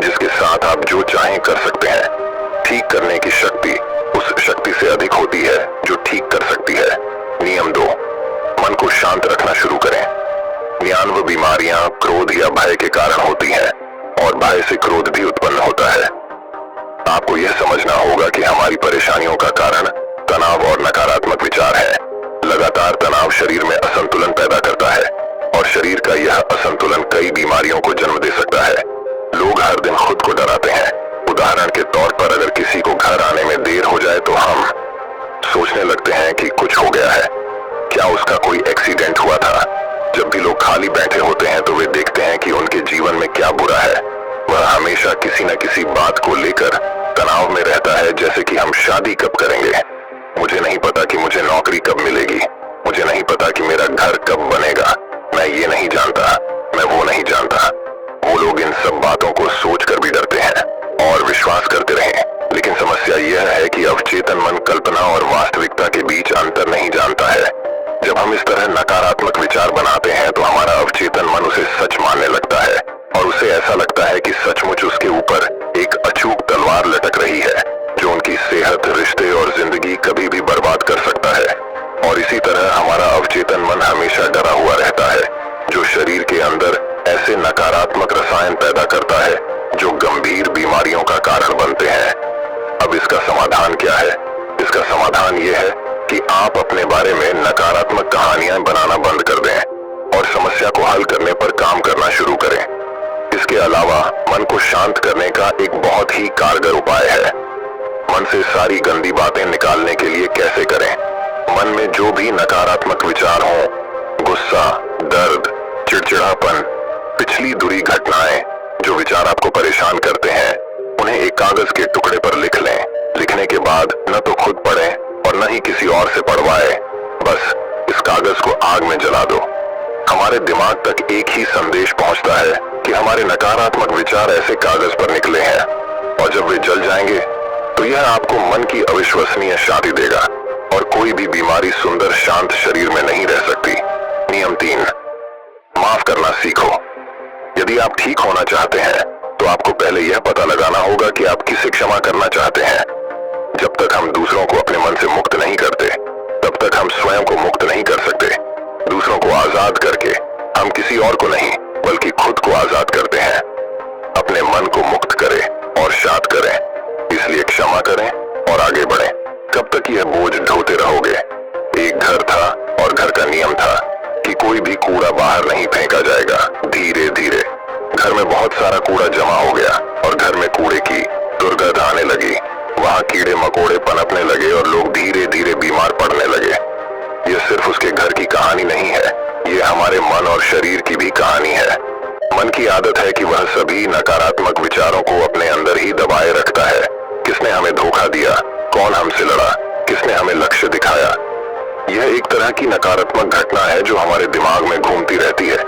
जिसके साथ आप जो चाहें कर सकते हैं। ठीक करने की शक्ति उस शक्ति से अधिक होती है जो ठीक कर सकती है। नियम 2, मन को शांत रखना शुरू करें। 99 बीमारियां क्रोध या भय के कारण होती हैं और भय से क्रोध भी उत्पन्न होता है। आपको यह समझना होगा कि हमारी परेशानियों का कारण तनाव और नकारात्मक विचार है। लगातार तनाव शरीर में असंतुलन पैदा करता है और शरीर का यह असंतुलन कई बीमारियों को जन्म दे सकता है। लोग हर दिन खुद को डराते हैं। उदाहरण के तौर पर अगर किसी को घर आने में देर हो जाए तो हम सोचने लगते हैं कि कुछ हो गया है, क्या उसका कोई एक्सीडेंट हुआ था। जब भी लोग खाली बैठे होते हैं तो वे देखते हैं कि उनके जीवन में क्या बुरा है। वह हमेशा किसी न किसी बात को लेकर तनाव में रहता है, जैसे कि हम शादी कब करेंगे, मुझे नहीं पता कि मुझे नौकरी कब मिलेगी, मुझे नहीं पता कि मेरा घर कब बनेगा, मैं ये नहीं जानता, मैं वो नहीं जानता। वो लोग इन सब बातों को सोचकर भी डरते हैं और विश्वास करते रहे। लेकिन समस्या यह है कि अवचेतन मन कल्पना और वास्तविकता के बीच अंतर नहीं जानता है। जब हम इस तरह नकारात्मक विचार बनाते हैं तो हमारा अवचेतन मन उसे सच मानने लगता है और उसे ऐसा लगता है कि सचमुच उसके ऊपर एक अचूक तलवार लटक रही है जो उनकी सेहत, रिश्ते और जिंदगी कभी भी बर्बाद कर सकता है। और इसी तरह हमारा अवचेतन मन हमेशा डरा हुआ रहता है जो शरीर के अंदर ऐसे नकारात्मक रसायन पैदा करता है जो गंभीर बीमारियों का कारण बनते हैं। अब इसका समाधान क्या है? इसका समाधान यह है कि आप अपने बारे में नकारात्मक कहानियां बनाना बंद कर दें और समस्या को हल करने पर काम करना शुरू करें। इसके अलावा मन को शांत करने का एक बहुत ही कारगर उपाय है। मन से सारी गंदी बातें निकालने के लिए कैसे करें? मन में जो भी नकारात्मक विचार हों, गुस्सा, दर्द, चिड़चिड़ापन, पिछली बुरी घटनाएं, जो विचार आपको परेशान करते हैं, उन्हें एक कागज के टुकड़े पर लिख लें। लिखने के बाद न तो खुद पढ़ें और न ही किसी और से पढ़वाएं। बस इस कागज को आग में जला दो। हमारे दिमाग तक एक ही संदेश पहुंचता है कि हमारे नकारात्मक विचार ऐसे कागज पर निकले हैं और जब वे जल जाएंगे तो यह आपको मन की अविश्वसनीय शांति देगा और कोई भी बीमारी सुंदर शांत शरीर में नहीं रह सकती। नियम 3, माफ करना सीखो। यदि आप ठीक होना चाहते हैं तो आपको पहले यह पता लगाना होगा कि आप किसे क्षमा करना चाहते हैं। जब तक हम दूसरों को अपने मन से मुक्त नहीं करते तब तक हम स्वयं को मुक्त नहीं कर सकते। दूसरों को आजाद करके हम किसी और को नहीं बल्कि खुद को आजाद करते हैं। अपने मन को मुक्त करें और शांत करें। इसलिए क्षमा करें और आगे बढ़ें। कब तक यह बोझ ढोते रहोगे? एक घर था और घर का नियम था कि कोई भी कूड़ा बाहर नहीं फेंका जाएगा। धीरे धीरे घर में बहुत सारा कूड़ा जमा हो गया और घर में कूड़े की दुर्गंध आने लगी। वहाँ कीड़े मकोड़े पनपने लगे और लोग धीरे धीरे बीमार पड़ने लगे। यह सिर्फ उसके घर की कहानी नहीं है, ये हमारे मन और शरीर की भी कहानी है। मन की आदत है कि वह सभी नकारात्मक विचारों को अपने अंदर ही दबाए रखता है। किसने हमें धोखा दिया? कौन हमसे लड़ा? किसने हमें लक्ष्य दिखाया? यह एक तरह की नकारात्मक घटना है जो हमारे दिमाग में घूमती रहती है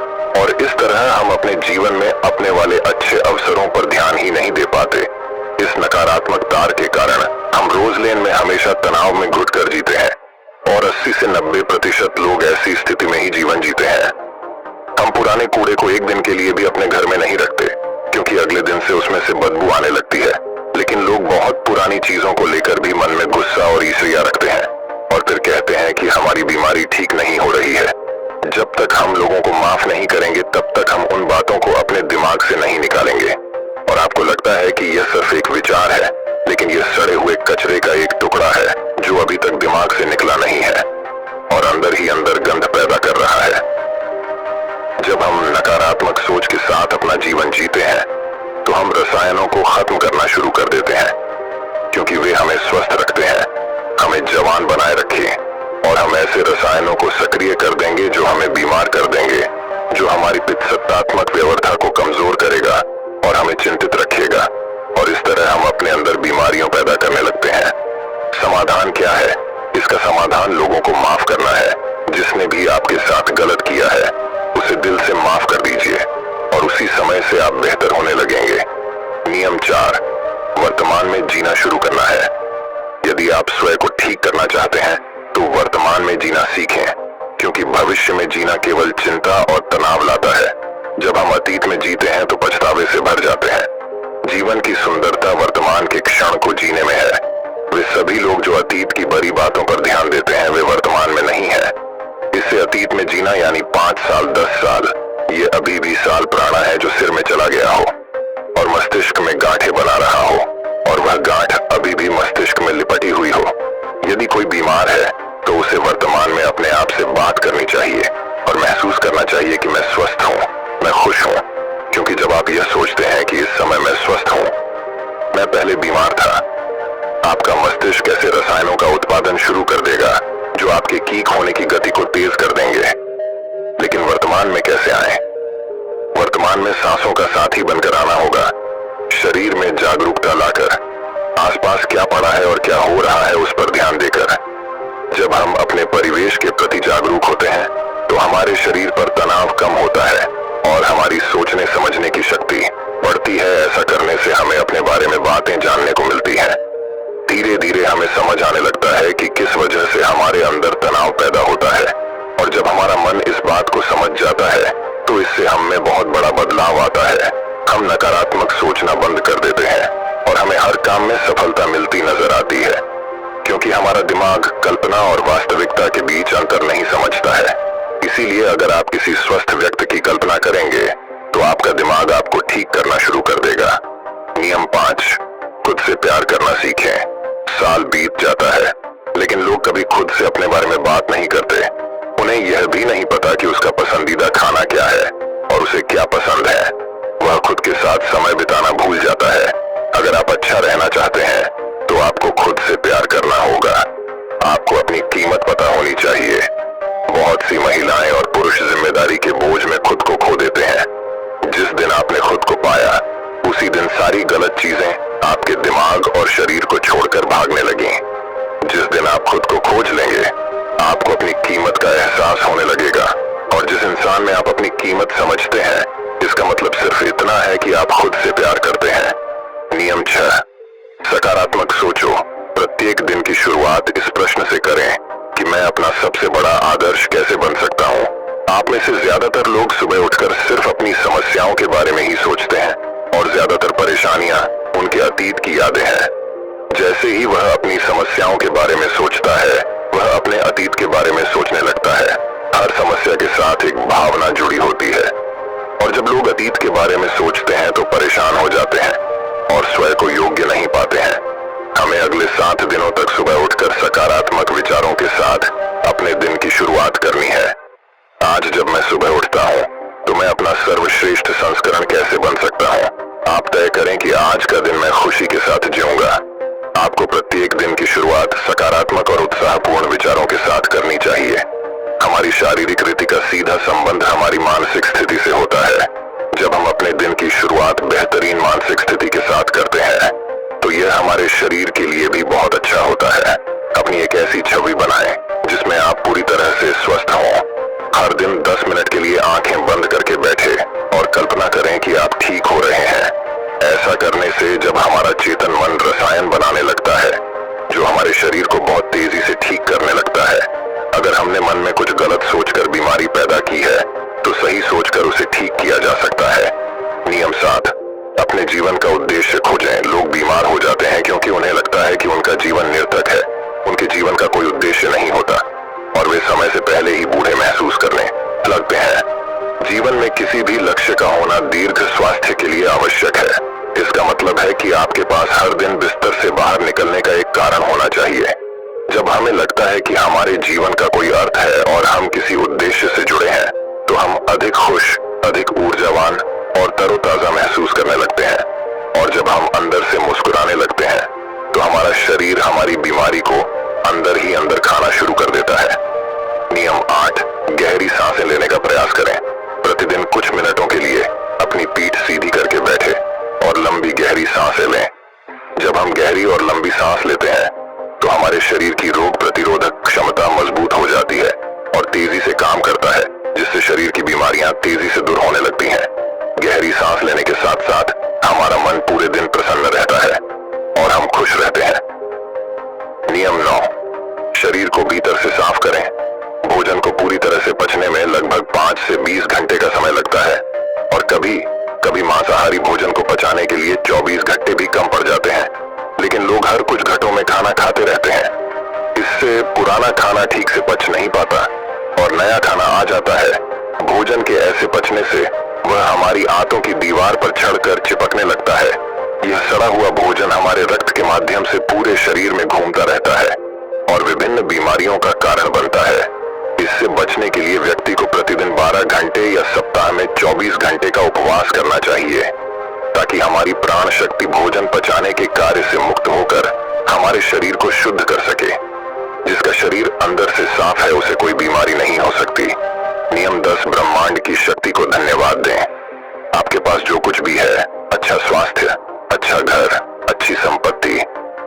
और इस तरह हम अपने जीवन में अपने वाले अच्छे अवसरों पर ध्यान ही नहीं दे पाते। इस नकारात्मक तार के कारण हम रोज लेन में हमेशा तनाव में घुट कर जीते हैं और 80 से 90% लोग ऐसी स्थिति में ही जीवन जीते हैं। हम पुराने कूड़े को एक दिन के लिए भी अपने घर में नहीं रखते क्योंकि अगले दिन से उसमें से बदबू आने लगती है। लेकिन लोग बहुत पुरानी चीजों को लेकर भी मन में गुस्सा और ईर्ष्या रखते हैं और फिर कहते हैं कि हमारी बीमारी ठीक नहीं हो रही है। जब तक हम लोगों को माफ नहीं करेंगे तब तक हम उन बातों को अपने दिमाग से नहीं निकालेंगे। और आपको लगता है कि यह सिर्फ एक विचार है, लेकिन ये सड़े हुए कचरे का एक टुकड़ा है जो अभी तक दिमाग से निकला नहीं है और अंदर ही अंदर गंध पैदा कर रहा है। जब हम नकारात्मक सोच के साथ अपना जीवन जीते हैं तो हम रसायनों को खत्म करना शुरू कर देते हैं, क्योंकि वे हमें स्वस्थ रखते हैं, हमें जवान बनाए रखे, और हम ऐसे रसायनों को सक्रिय कर देंगे जो हमें बीमार कर देंगे, जो हमारी पित्तसत्तात्मक व्यवस्था को कमजोर करेगा और हमें चिंतित रखेगा, और इस तरह हम अपने अंदर बीमारियों पैदा करने लगते हैं। समाधान क्या है? इसका समाधान लोगों को माफ करना है। जिसने भी आपके साथ गलत किया है उसे दिल से माफ कर दीजिए और उसी समय से आप बेहतर होने लगेंगे। नियम 4, वर्तमान में जीना शुरू करना है। यदि आप स्वयं को ठीक करना चाहते हैं तो वर्तमान में जीना सीखें, क्योंकि भविष्य में जीना केवल चिंता और तनाव लाता है। जब हम अतीत में जीते हैं तो पछतावे से भर जाते हैं। जीवन की सुंदरता वर्तमान के क्षण को जीने में है। वे सभी लोग जो अतीत की बड़ी बातों पर ध्यान देते हैं वे वर्तमान में नहीं है। इससे अतीत में जीना यानी 5 साल 10 साल, ये अभी भी साल पुराना है जो सिर में चला गया हो और मस्तिष्क में गांठें बना रहा हो, और वह गांठ अभी भी मस्तिष्क में लिपटी हुई हो। यदि कोई बीमार है तो उसे वर्तमान में अपने आप से बात करनी चाहिए और महसूस करना चाहिए कि मैं स्वस्थ हूँ, मैं खुश हूँ, क्योंकि जब आप यह सोचते हैं कि इस समय मैं स्वस्थ हूँ, मैं पहले बीमार था, आपका मस्तिष्क ऐसे रसायनों का उत्पादन शुरू कर देगा जो आपके ठीक होने की गति को तेज कर देंगे। लेकिन वर्तमान में कैसे आए? वर्तमान में सांसों का साथी बनकर आना होगा, शरीर में जागरूकता लाकर, आसपास क्या पड़ा है और क्या हो रहा है उस पर ध्यान देकर। जब हम अपने परिवेश के प्रति जागरूक होते हैं तो हमारे शरीर पर तनाव कम होता है और हमारी सोचने समझने की शक्ति बढ़ती है। ऐसा करने से हमें अपने बारे में बातें जानने को मिलती हैं। धीरे धीरे हमें समझ आने लगता है कि किस वजह से हमारे अंदर तनाव पैदा होता है, और जब हमारा मन इस बात को समझ जाता है तो इससे हम में बहुत बड़ा बदलाव आता है। हम नकारात्मक सोचना बंद कर देते हैं और हमें हर काम में सफलता मिलती नजर आती है, क्योंकि हमारा दिमाग कल्पना और वास्तविकता के बीच अंतर नहीं समझता है। इसीलिए अगर आप किसी स्वस्थ व्यक्ति की कल्पना करेंगे तो आपका दिमाग आपको ठीक करना शुरू कर देगा। नियम 5, खुद से प्यार करना सीखें। साल बीत जाता है लेकिन लोग कभी खुद से अपने बारे में बात नहीं करते। उन्हें यह भी नहीं पता कि उसका पसंदीदा खाना क्या है और उसे क्या पसंद है। वह खुद के साथ समय बिताना भूल जाता है। अगर आप अच्छा रहना चाहते हैं तो आपको खुद से प्यार करना होगा। आपको अपनी कीमत पता होनी चाहिए। बहुत सी महिलाएं और पुरुष जिम्मेदारी के बोझ में खुद को खो देते हैं। जिस दिन आपने खुद को पाया उसी दिन सारी गलत चीजें आपके दिमाग और शरीर को छोड़कर भागने लगी। जिस दिन आप खुद को खोज लेंगे आपको अपनी कीमत का एहसास होने लगेगा, और जिस इंसान में आप अपनी कीमत समझते हैं इसका मतलब सिर्फ इतना है कि आप खुद से प्यार करते हैं। नियम 6, सकारात्मक सोचो। प्रत्येक दिन की शुरुआत इस प्रश्न से करें कि मैं अपना सबसे बड़ा आदर्श कैसे बन सकता हूँ। आप में से ज्यादातर लोग सुबह उठकर सिर्फ अपनी समस्याओं के बारे में ही सोचते हैं, और ज्यादातर परेशानियां उनके अतीत की यादें हैं। जैसे ही वह अपनी समस्याओं के बारे में सोचता है वह अपने अतीत के बारे में सोचने लगता है। हर समस्या के साथ एक भावना जुड़ी होती है, और जब लोग अतीत के बारे में सोचते हैं तो परेशान हो जाते हैं और स्वयं को योग्य नहीं पाते हैं। हमें अगले 7 दिनों तक सुबह उठकर सकारात्मक विचारों के साथ अपने दिन की शुरुआत करनी है। आज जब मैं सुबह उठता हूँ तो मैं अपना सर्वश्रेष्ठ संस्करण कैसे बन सकता हूँ। आप तय करें कि आज का दिन मैं खुशी के साथ जीऊंगा। आपको प्रत्येक दिन की शुरुआत सकारात्मक और उत्साहपूर्ण विचारों के साथ करनी चाहिए। हमारी शारीरिक रीति का सीधा संबंध हमारी मानसिक स्थिति से होता है। जब हम अपने दिन की शुरुआत बेहतरीन मानसिक स्थिति के साथ करते हैं तो यह हमारे शरीर के लिए भी बहुत अच्छा होता है। अपनी एक ऐसी छवि बनाएं जिसमें आप पूरी तरह से स्वस्थ हों। हर दिन 10 मिनट के लिए आंखें बंद करके बैठे और कल्पना करें कि आप ठीक हो रहे हैं। ऐसा करने से जब हमारा चेतन मन रसायन बनाने लगता है जो हमारे शरीर को बहुत तेजी से ठीक करने लगता है। अगर हमने मन में कुछ गलत सोचकर बीमारी पैदा की है तो सही सोचकर उसे ठीक किया जा सकता है। नियम 7, अपने जीवन का उद्देश्य खोजें। लोग बीमार हो जाते हैं क्योंकि उन्हें लगता है कि उनका जीवन निरर्थक है। उनके जीवन का कोई उद्देश्य नहीं होता और वे समय से पहले ही बूढ़े महसूस करने लगते हैं। जीवन में किसी भी लक्ष्य का होना दीर्घ स्वास्थ्य के लिए आवश्यक है। इसका मतलब है कि आपके पास हर दिन बिस्तर से बाहर निकलने का एक कारण होना चाहिए। जब हमें लगता है कि हमारे जीवन का कोई अर्थ है और हम किसी उद्देश्य से जुड़े हैं, तो हम अधिक खुश, अधिक ऊर्जावान और तरोताजा महसूस करने लगते हैं। और जब हम अंदर से मुस्कुराने लगते हैं, तो हमारा शरीर हमारी बीमारी को अंदर ही अंदर खाना शुरू कर देता है। नियम 8, गहरी सांसें लेने का प्रयास करें। प्रतिदिन कुछ मिनटों के लिए अपनी पीठ सीधी करके बैठे और लंबी गहरी सांसें लें। जब हम गहरी और लंबी सांस लेते हैं, तो हमारे शरीर की रोग प्रतिरोधक क्षमता मजबूत हो जाती है और तेजी से काम करता है, जिससे शरीर की बीमारियां तेजी से दूर होने लगती हैं। गहरी सांस लेने के साथ साथ हमारा मन पूरे दिन प्रसन्न रहता है और हम खुश रहते हैं। नियम 9, शरीर को भीतर से साफ करें। भोजन को पूरी तरह से पचने में लगभग 5 से 20 घंटे का समय लगता है और कभी कभी मांसाहारी भोजन को पचाने के लिए 24 घंटे भी कम पड़ जाते हैं। लेकिन लोग हर कुछ घंटों में खाना खाते रहते हैं। इससे पुराना खाना ठीक से पच नहीं पाता और नया खाना आ जाता है। भोजन के ऐसे पचने से वह हमारी आंतों की दीवार पर चढ़कर चिपकने लगता है। यह सड़ा हुआ भोजन हमारे रक्त के माध्यम से पूरे शरीर में घूमता रहता है और विभिन्न बीमारियों का कारण बनता है। इससे बचने के लिए व्यक्ति को प्रतिदिन 12 घंटे या सप्ताह में 24 घंटे का उपवास करना चाहिए, ताकि हमारी प्राण शक्ति भोजन पचाने के कार्य से मुक्त होकर हमारे शरीर को शुद्ध कर सके। जिसका शरीर अंदर से साफ है, उसे कोई बीमारी नहीं हो सकती। नियम 10, ब्रह्मांड की शक्ति को धन्यवाद दें। आपके पास जो कुछ भी है, अच्छा स्वास्थ्य, अच्छा घर, अच्छी संपत्ति,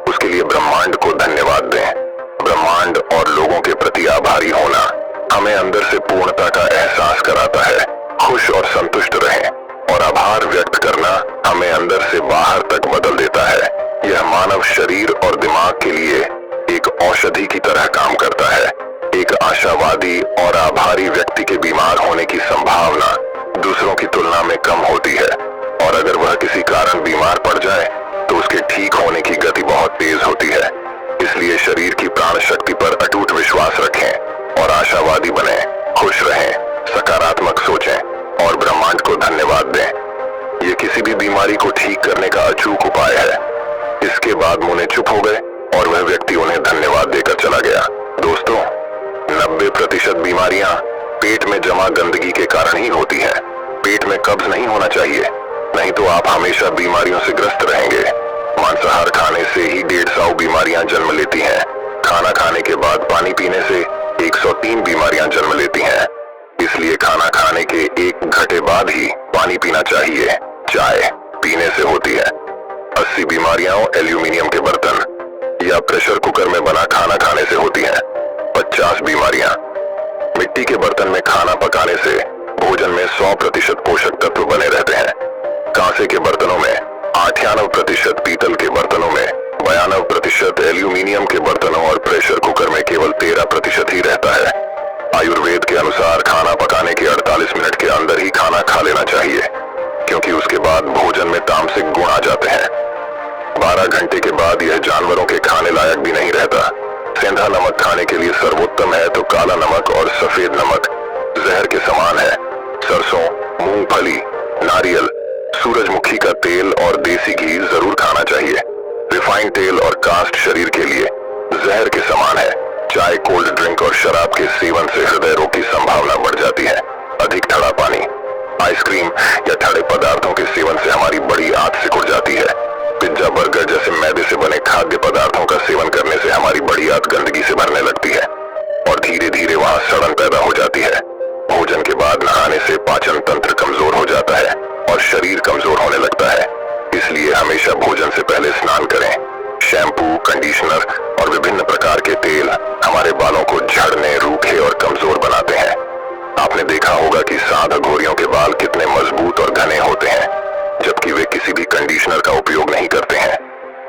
उसके लिए ब्रह्मांड को धन्यवाद दें। ब्रह्मांड और लोगों के प्रति आभारी होना हमें अंदर से पूर्णता का एहसास कराता है। खुश और संतुष्ट रहें और आभार व्यक्त करना हमें अंदर से बाहर तक बदल देता है। यह मानव शरीर और दिमाग के लिए एक औषधि की तरह काम करता है। एक आशावादी और आभारी व्यक्ति के बीमार होने की संभावना दूसरों की तुलना में कम होती है और अगर वह किसी कारण बीमार पड़ जाए तो उसके ठीक होने की गति बहुत तेज होती है। इसलिए शरीर की प्राण शक्ति पर अटूट विश्वास रखें और आशावादी बनें, खुश रहें, सकारात्मक सोचें और ब्रह्मांड को धन्यवाद दें। ये किसी भी बीमारी को ठीक करने का अचूक उपाय है। इसके बाद मुने चुप हो गए और वह व्यक्ति उन्हें धन्यवाद देकर चला गया। दोस्तों, 90% बीमारियां पेट में जमा गंदगी के कारण ही होती हैं। पेट में कब्ज नहीं होना चाहिए, नहीं तो आप हमेशा बीमारियों से ग्रस्त रहेंगे। मांसाहार खाने से ही 150 बीमारियां जन्म लेती हैं। खाना खाने के बाद पानी पीने से 103 बीमारियां जन्म लेती हैं। इसलिए खाना खाने के 1 घंटे बाद ही पानी पीना चाहिए। चाय पीने से होती है। 80 बीमारियां एल्यूमिनियम के बर्तन या प्रेशर कुकर में बना खाना खाने से होती हैं। 50 बीमारियां मिट्टी के बर्तन में खाना पकाने से भोजन में 100% पोषक तत्व बने रहते हैं। कांसे के बर्तनों में 98%, पीतल के बर्तनों में 92%, एल्यूमिनियम के बर्तनों और प्रेशर कुकर में केवल 13% ही रहता है। आयुर्वेद के अनुसार खाना पकाने के 48 मिनट के अंदर ही खाना खा लेना चाहिए, क्योंकि उसके बाद भोजन में तामसिक गुण आ जाते हैं। 12 घंटे के बाद यह जानवरों के खाने लायक भी नहीं रहता। सेंधा नमक खाने के लिए सर्वोत्तम है, तो काला नमक और सफेद नमक जहर के समान है। सरसों, मूंगफली, नारियल, सूरजमुखी का तेल और देसी घी जरूर खाना चाहिए। रिफाइंड तेल और कास्ट शरीर के लिए जहर के समान है। चाय, कोल्ड ड्रिंक और शराब के सेवन से हृदय रोग की संभावना बढ़ जाती है। अधिक ठंडा पानी, आइसक्रीम या ठंडे पदार्थों के सेवन से हमारी बड़ी आंत सिकुड़ जाती है। पिज्जा, बर्गर जैसे मैदे से बने खाद्य पदार्थों का सेवन करने से हमारी बड़ी आंत गंदगी से भरने लगती है और धीरे धीरे वहां सड़न पैदा हो जाती है। भोजन के बाद नहाने से पाचन तंत्र कमजोर हो जाता है और शरीर कमजोर होने लगता है। इसलिए हमेशा भोजन से पहले स्नान करें। शैम्पू, कंडीशनर और विभिन्न प्रकार के तेल हमारे बालों को झड़ने, रूखे और कमजोर बनाते हैं। आपने देखा होगा कि सांड घोड़ियों के बाल कितने मजबूत और घने होते हैं, जबकि वे किसी भी कंडीशनर का उपयोग नहीं करते हैं।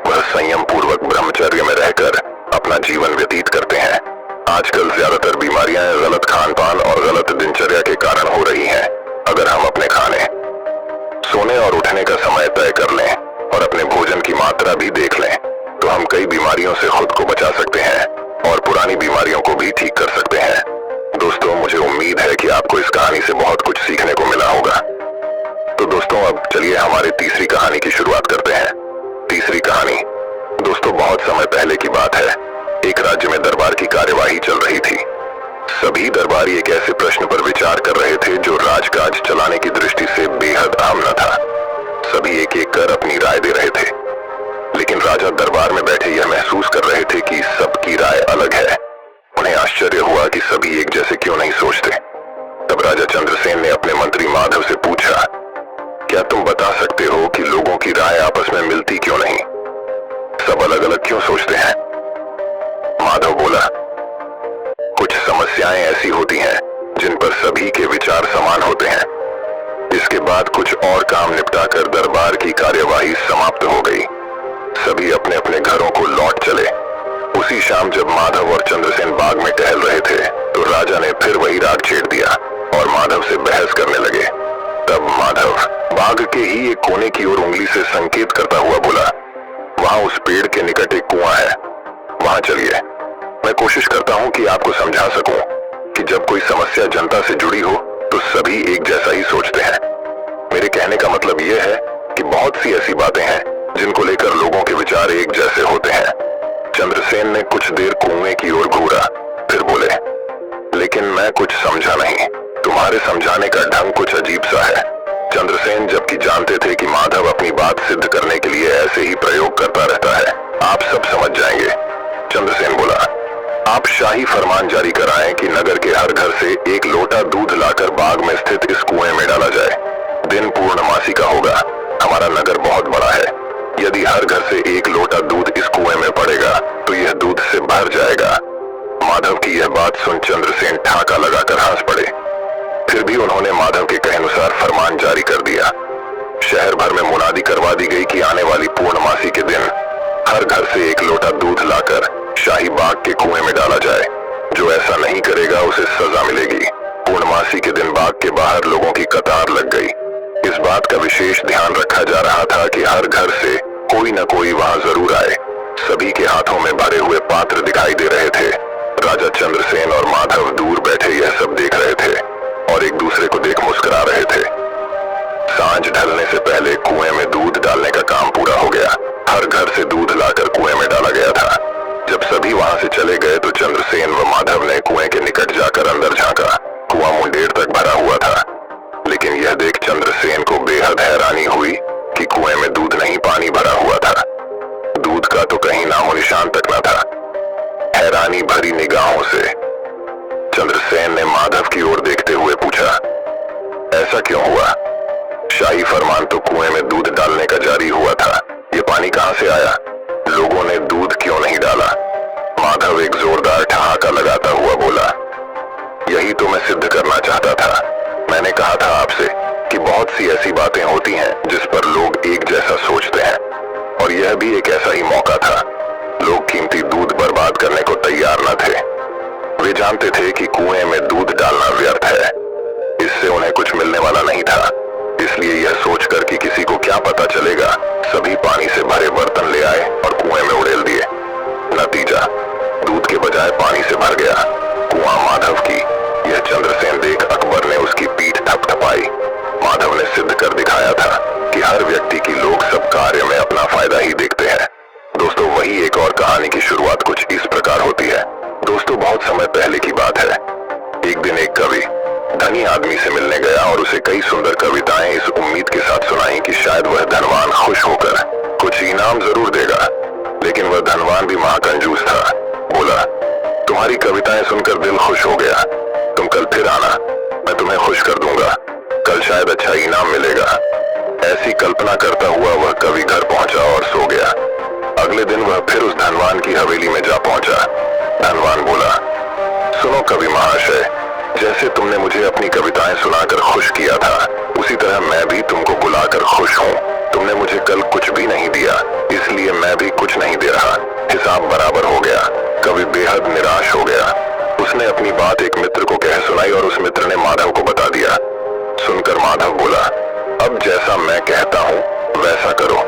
वह संयम पूर्वक ब्रह्मचर्य में रहकर अपना जीवन व्यतीत करते हैं। आजकल ज्यादातर बीमारियां गलत खान पान और गलत दिनचर्या के कारण हो रही हैं। अगर हम अपने खाने, सोने और उठने का समय तय कर लें और अपने भोजन की मात्रा भी देख लें, तो हम कई बीमारियों से खुद को बचा सकते हैं और पुरानी बीमारियों को भी ठीक कर सकते हैं। दोस्तों, मुझे उम्मीद है कि आपको इस कहानी से बहुत कुछ सीखने को मिला होगा। तो दोस्तों अब चलिए हमारी तीसरी कहानी की शुरुआत करते हैं। तीसरी कहानी दोस्तों बहुत समय पहले की बात है। एक राज्य में दरबार की कार्यवाही चल रही थी। सभी दरबारी एक ऐसे प्रश्न पर विचार कर रहे थे जो राजकाज चलाने की दृष्टि से बेहद अहम न था। सभी एक एक कर अपनी राय दे रहे थे, लेकिन राजा दरबार में बैठे यह महसूस कर रहे थे कि सबकी राय अलग है। उन्हें आश्चर्य हुआ कि सभी एक जैसे क्यों नहीं सोचते। तब राजा चंद्रसेन ने अपने मंत्री माधव से पूछा, क्या तुम बता सकते हो कि लोगों की राय आपस में मिलती क्यों नहीं? सब अलग अलग क्यों सोचते हैं? माधव बोला, कुछ समस्याएं ऐसी होती हैं जिन पर सभी के विचार समान होते हैं। इसके बाद कुछ और काम निपटाकर दरबार की कार्यवाही समाप्त हो गई। सभी अपने अपने घरों को लौट चले। उसी शाम जब माधव और चंद्रसेन बाग में टहल रहे थे तो राजा ने फिर वही राग छेड़ दिया और माधव से बहस करने लगे। तब माधव बाग के ही एक कोने की ओर उंगली से संकेत करता हुआ बोला, वहां उस पेड़ के निकट एक कुआं है, वहां चलिए। मैं कोशिश करता हूं कि आपको समझा सकूं कि जब कोई समस्या जनता से जुड़ी हो तो सभी एक जैसा ही सोचते हैं। मेरे कहने का मतलब यह है कि बहुत सी ऐसी बातें हैं जिनको लेकर लोगों के विचार एक जैसे होते हैं। चंद्रसेन ने कुछ देर कुएं की ओर घूरा, फिर बोले, लेकिन मैं कुछ समझा नहीं। तुम्हारे समझाने का ढंग कुछ अजीब सा है। चंद्रसेन जबकि जानते थे कि माधव अपनी बात सिद्ध करने के लिए ऐसे ही प्रयोग करता रहता है। आप सब समझ जाएंगे। चंद्रसेन बोला, आप शाही फरमान जारी कराएं कि नगर के हर घर से एक लोटा दूध लाकर बाग में स्थित इस कुएं में डाला जाए। दिन पूर्णमासी का होगा। हमारा नगर बहुत बड़ा है। यदि हर घर से एक लोटा दूध इस कुएं में पड़ेगा तो यह दूध से भर जाएगा। माधव की यह बात सुन चंद्रसेन ठाका लगाकर हंस पड़े। फिर भी उन्होंने माधव के कहेनुसार फरमान जारी कर दिया। शहर भर में मुनादी करवा दी गई कि आने वाली पूर्णमासी के दिन हर घर से एक लोटा दूध लाकर शाही बाग के कुएं में डाला जाए। जो ऐसा नहीं करेगा उसे सजा मिलेगी। पूर्णमासी के दिन बाग के बाहर लोगों की कतार लग गई। इस बात का विशेष ध्यान रखा जा रहा था कि हर घर से कोई न कोई वहां जरूर आए। सभी के हाथों में भरे हुए पात्र दिखाई दे रहे थे। राजा चंद्रसेन और माधव दूर बैठे यह सब देख रहे थे और एक दूसरे को देख मुस्कुरा रहे थे। सांझ ढलने से पहले कुएं में दूध डालने का काम पूरा हो गया। हर घर से दूध लाकर कुएं में डाला गया था। जब सभी वहां से चले गए तो चंद्रसेन व माधव ने कुएं के निकट जाकर अंदर झांका। कुआं मुंडेर तक भरा हुआ था, लेकिन यह देख चंद्रसेन को बेहद हैरानी हुई कि कुएं में दूध नहीं पानी भरा हुआ था। दूध का तो कहीं नामो निशान तक न था। हैरानी भरी निगाहों से चंद्रसेन ने माधव की ओर देखते हुए पूछा, ऐसा क्यों हुआ? शाही फरमान तो कुएं में दूध डालने का जारी हुआ था। ये पानी कहां से आया? लोगों ने दूध क्यों नहीं डाला? माधव एक जोरदार ठहाका लगाता हुआ बोला, यही तो मैं सिद्ध करना चाहता था। मैंने कहा था आपसे कि बहुत सी ऐसी बातें होती हैं जिस पर लोग एक जैसा सोचते हैं, और यह भी एक ऐसा ही मौका था। लोग कीमती दूध बर्बाद करने को तैयार न थे। वे जानते थे कि कुएं में दूध डालना व्यर्थ है, इससे उन्हें कुछ मिलने वाला नहीं था। इसलिए यह सोचकर कि किसी को क्या पता चलेगा, सभी पानी से भरे बर्तन ले आए और कुएं में उड़ेल दिए। नतीजा, दूध के बजाय पानी से भर गया। कुआं माधव की यह चंद्रसेन देख अकबर ने उसकी पीठ थपथपाई। माधव ने सिद्ध कर दिखाया था कि हर व्यक्ति की लोग सब कार्य में अपना फायदा ही देखते हैं। दोस्तों वही एक और कहानी की शुरुआत कुछ इस प्रकार होती है। दोस्तों बहुत समय पहले की बात है। एक दिन एक कवि धनी आदमी से मिलने गया और उसे कई सुंदर कविताएं इस उम्मीद के साथ सुनाई कि शायद वह धनवान खुश होकर कुछ इनाम जरूर देगा। लेकिन वह धनवान भी महाकंजूस था। बोला, तुम्हारी कविताएं सुनकर दिल खुश हो गया। तुम कल फिर आना, मैं तुम्हें खुश कर दूंगा। कल शायद अच्छा इनाम मिलेगा। ऐसी कल्पना करता हुआ वह कवि घर पहुंचा और सो गया। अगले दिन वह फिर उस धनवान की हवेली में जा पहुंचा। धनवान बोला, सुनो कवि महाशय, जैसे तुमने मुझे अपनी कविताएं सुनाकर खुश किया था, उसी तरह मैं भी तुमको बुलाकर खुश हूँ। तुमने मुझे कल कुछ भी नहीं दिया, इसलिए मैं भी कुछ नहीं दे रहा। हिसाब बराबर हो गया। कवि बेहद निराश हो गया। उसने अपनी बात एक मित्र को कह सुनाई और उस मित्र ने माधव को बता दिया। सुनकर माधव बोला, अब जैसा मैं कहता हूँ वैसा करो।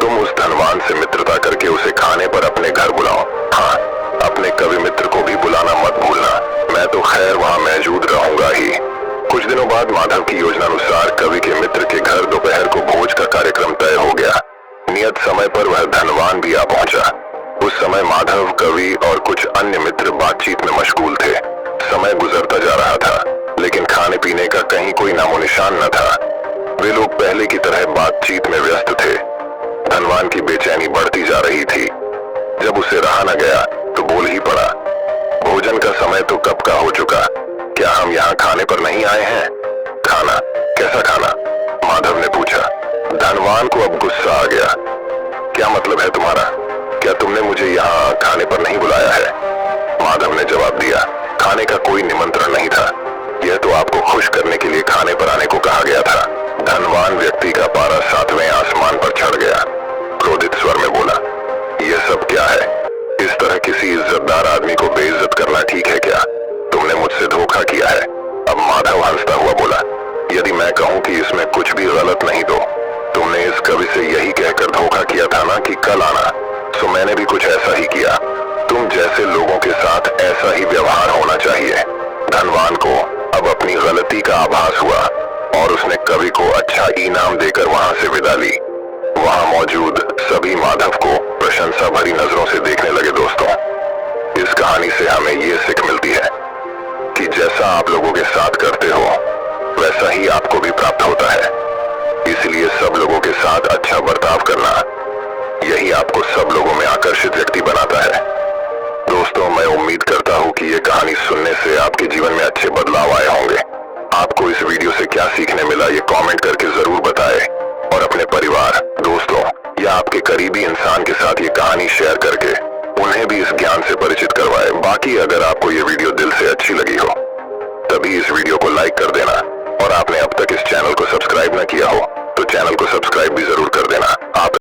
तुम उस धनवान से मित्रता करके उसे खाने पर अपने घर बुलाओ। हाँ, अपने कवि मित्र को भी बुलाना मत भूलना। मैं तो खैर वहाँ मौजूद रहूंगा ही। कुछ दिनों बाद माधव की योजनानुसार कवि के मित्र के घर दोपहर को भोज का कार्यक्रम तय हो गया। नियत समय पर वह धनवान भी आ पहुंचा। उस समय माधव, कवि और कुछ अन्य मित्र बातचीत में मशगूल थे। समय गुजरता जा रहा था, लेकिन खाने पीने का कहीं कोई नामो निशान न था। वे लोग पहले की तरह बातचीत में व्यस्त थे। धनवान की बेचैनी बढ़ती जा रही थी। जब उसे रहा न गया तो बोल ही पड़ा, भोजन का समय तो कब का हो चुका, क्या हम यहाँ खाने पर नहीं आए हैं? खाना? कैसा खाना? माधव ने पूछा। धनवान को अब गुस्सा आ गया। क्या मतलब है तुम्हारा? क्या तुमने मुझे यहाँ खाने पर नहीं बुलाया है? माधव ने जवाब दिया, खाने का कोई निमंत्रण नहीं था, यह तो आपको खुश करने के लिए खाने पर आने को कहा गया था। धनवान व्यक्ति का पारा 7वें आसमान पर चढ़ गया। क्रोधित स्वर में बोला, यह सब क्या है? इस तरह किसी इज्जतदार आदमी को बेइज्जत करना ठीक है क्या? तुमने मुझसे धोखा किया है। अब माधव हंसता हुआ बोला, यदि मैं कहूँ कि इसमें कुछ भी गलत नहीं तो तुमने इस कवि से यही कहकर धोखा किया था ना कि कल आना, सो मैंने भी कुछ ऐसा ही किया। तुम जैसे लोगों के साथ ऐसा ही व्यवहार होना चाहिए। धनवान को अब अपनी गलती का आभास हुआ और उसने कवि को अच्छा इनाम देकर वहां से विदा ली। वहां मौजूद सभी माधव को प्रशंसा भरी नजरों से देखने लगे। दोस्तों, इस कहानी से हमें ये सीख मिलती है कि जैसा आप लोगों के साथ करते हो वैसा ही आपको भी प्राप्त होता है। इसलिए सब लोगों के साथ अच्छा बर्ताव करना, यही आपको सब लोगों में आकर्षित व्यक्ति बनाता है। दोस्तों, मैं उम्मीद करता हूँ कि ये कहानी सुनने से आपके जीवन में अच्छे बदलाव आए होंगे। आपको इस वीडियो से क्या सीखने मिला ये कमेंट करके जरूर बताएं और अपने परिवार, दोस्तों या आपके करीबी इंसान के साथ ये कहानी शेयर करके उन्हें भी इस ज्ञान से परिचित करवाएं। बाकी अगर आपको ये वीडियो दिल से अच्छी लगी हो तभी इस वीडियो को लाइक कर देना और आपने अब तक इस चैनल को सब्सक्राइब न किया हो तो चैनल को सब्सक्राइब भी जरूर कर देना। आप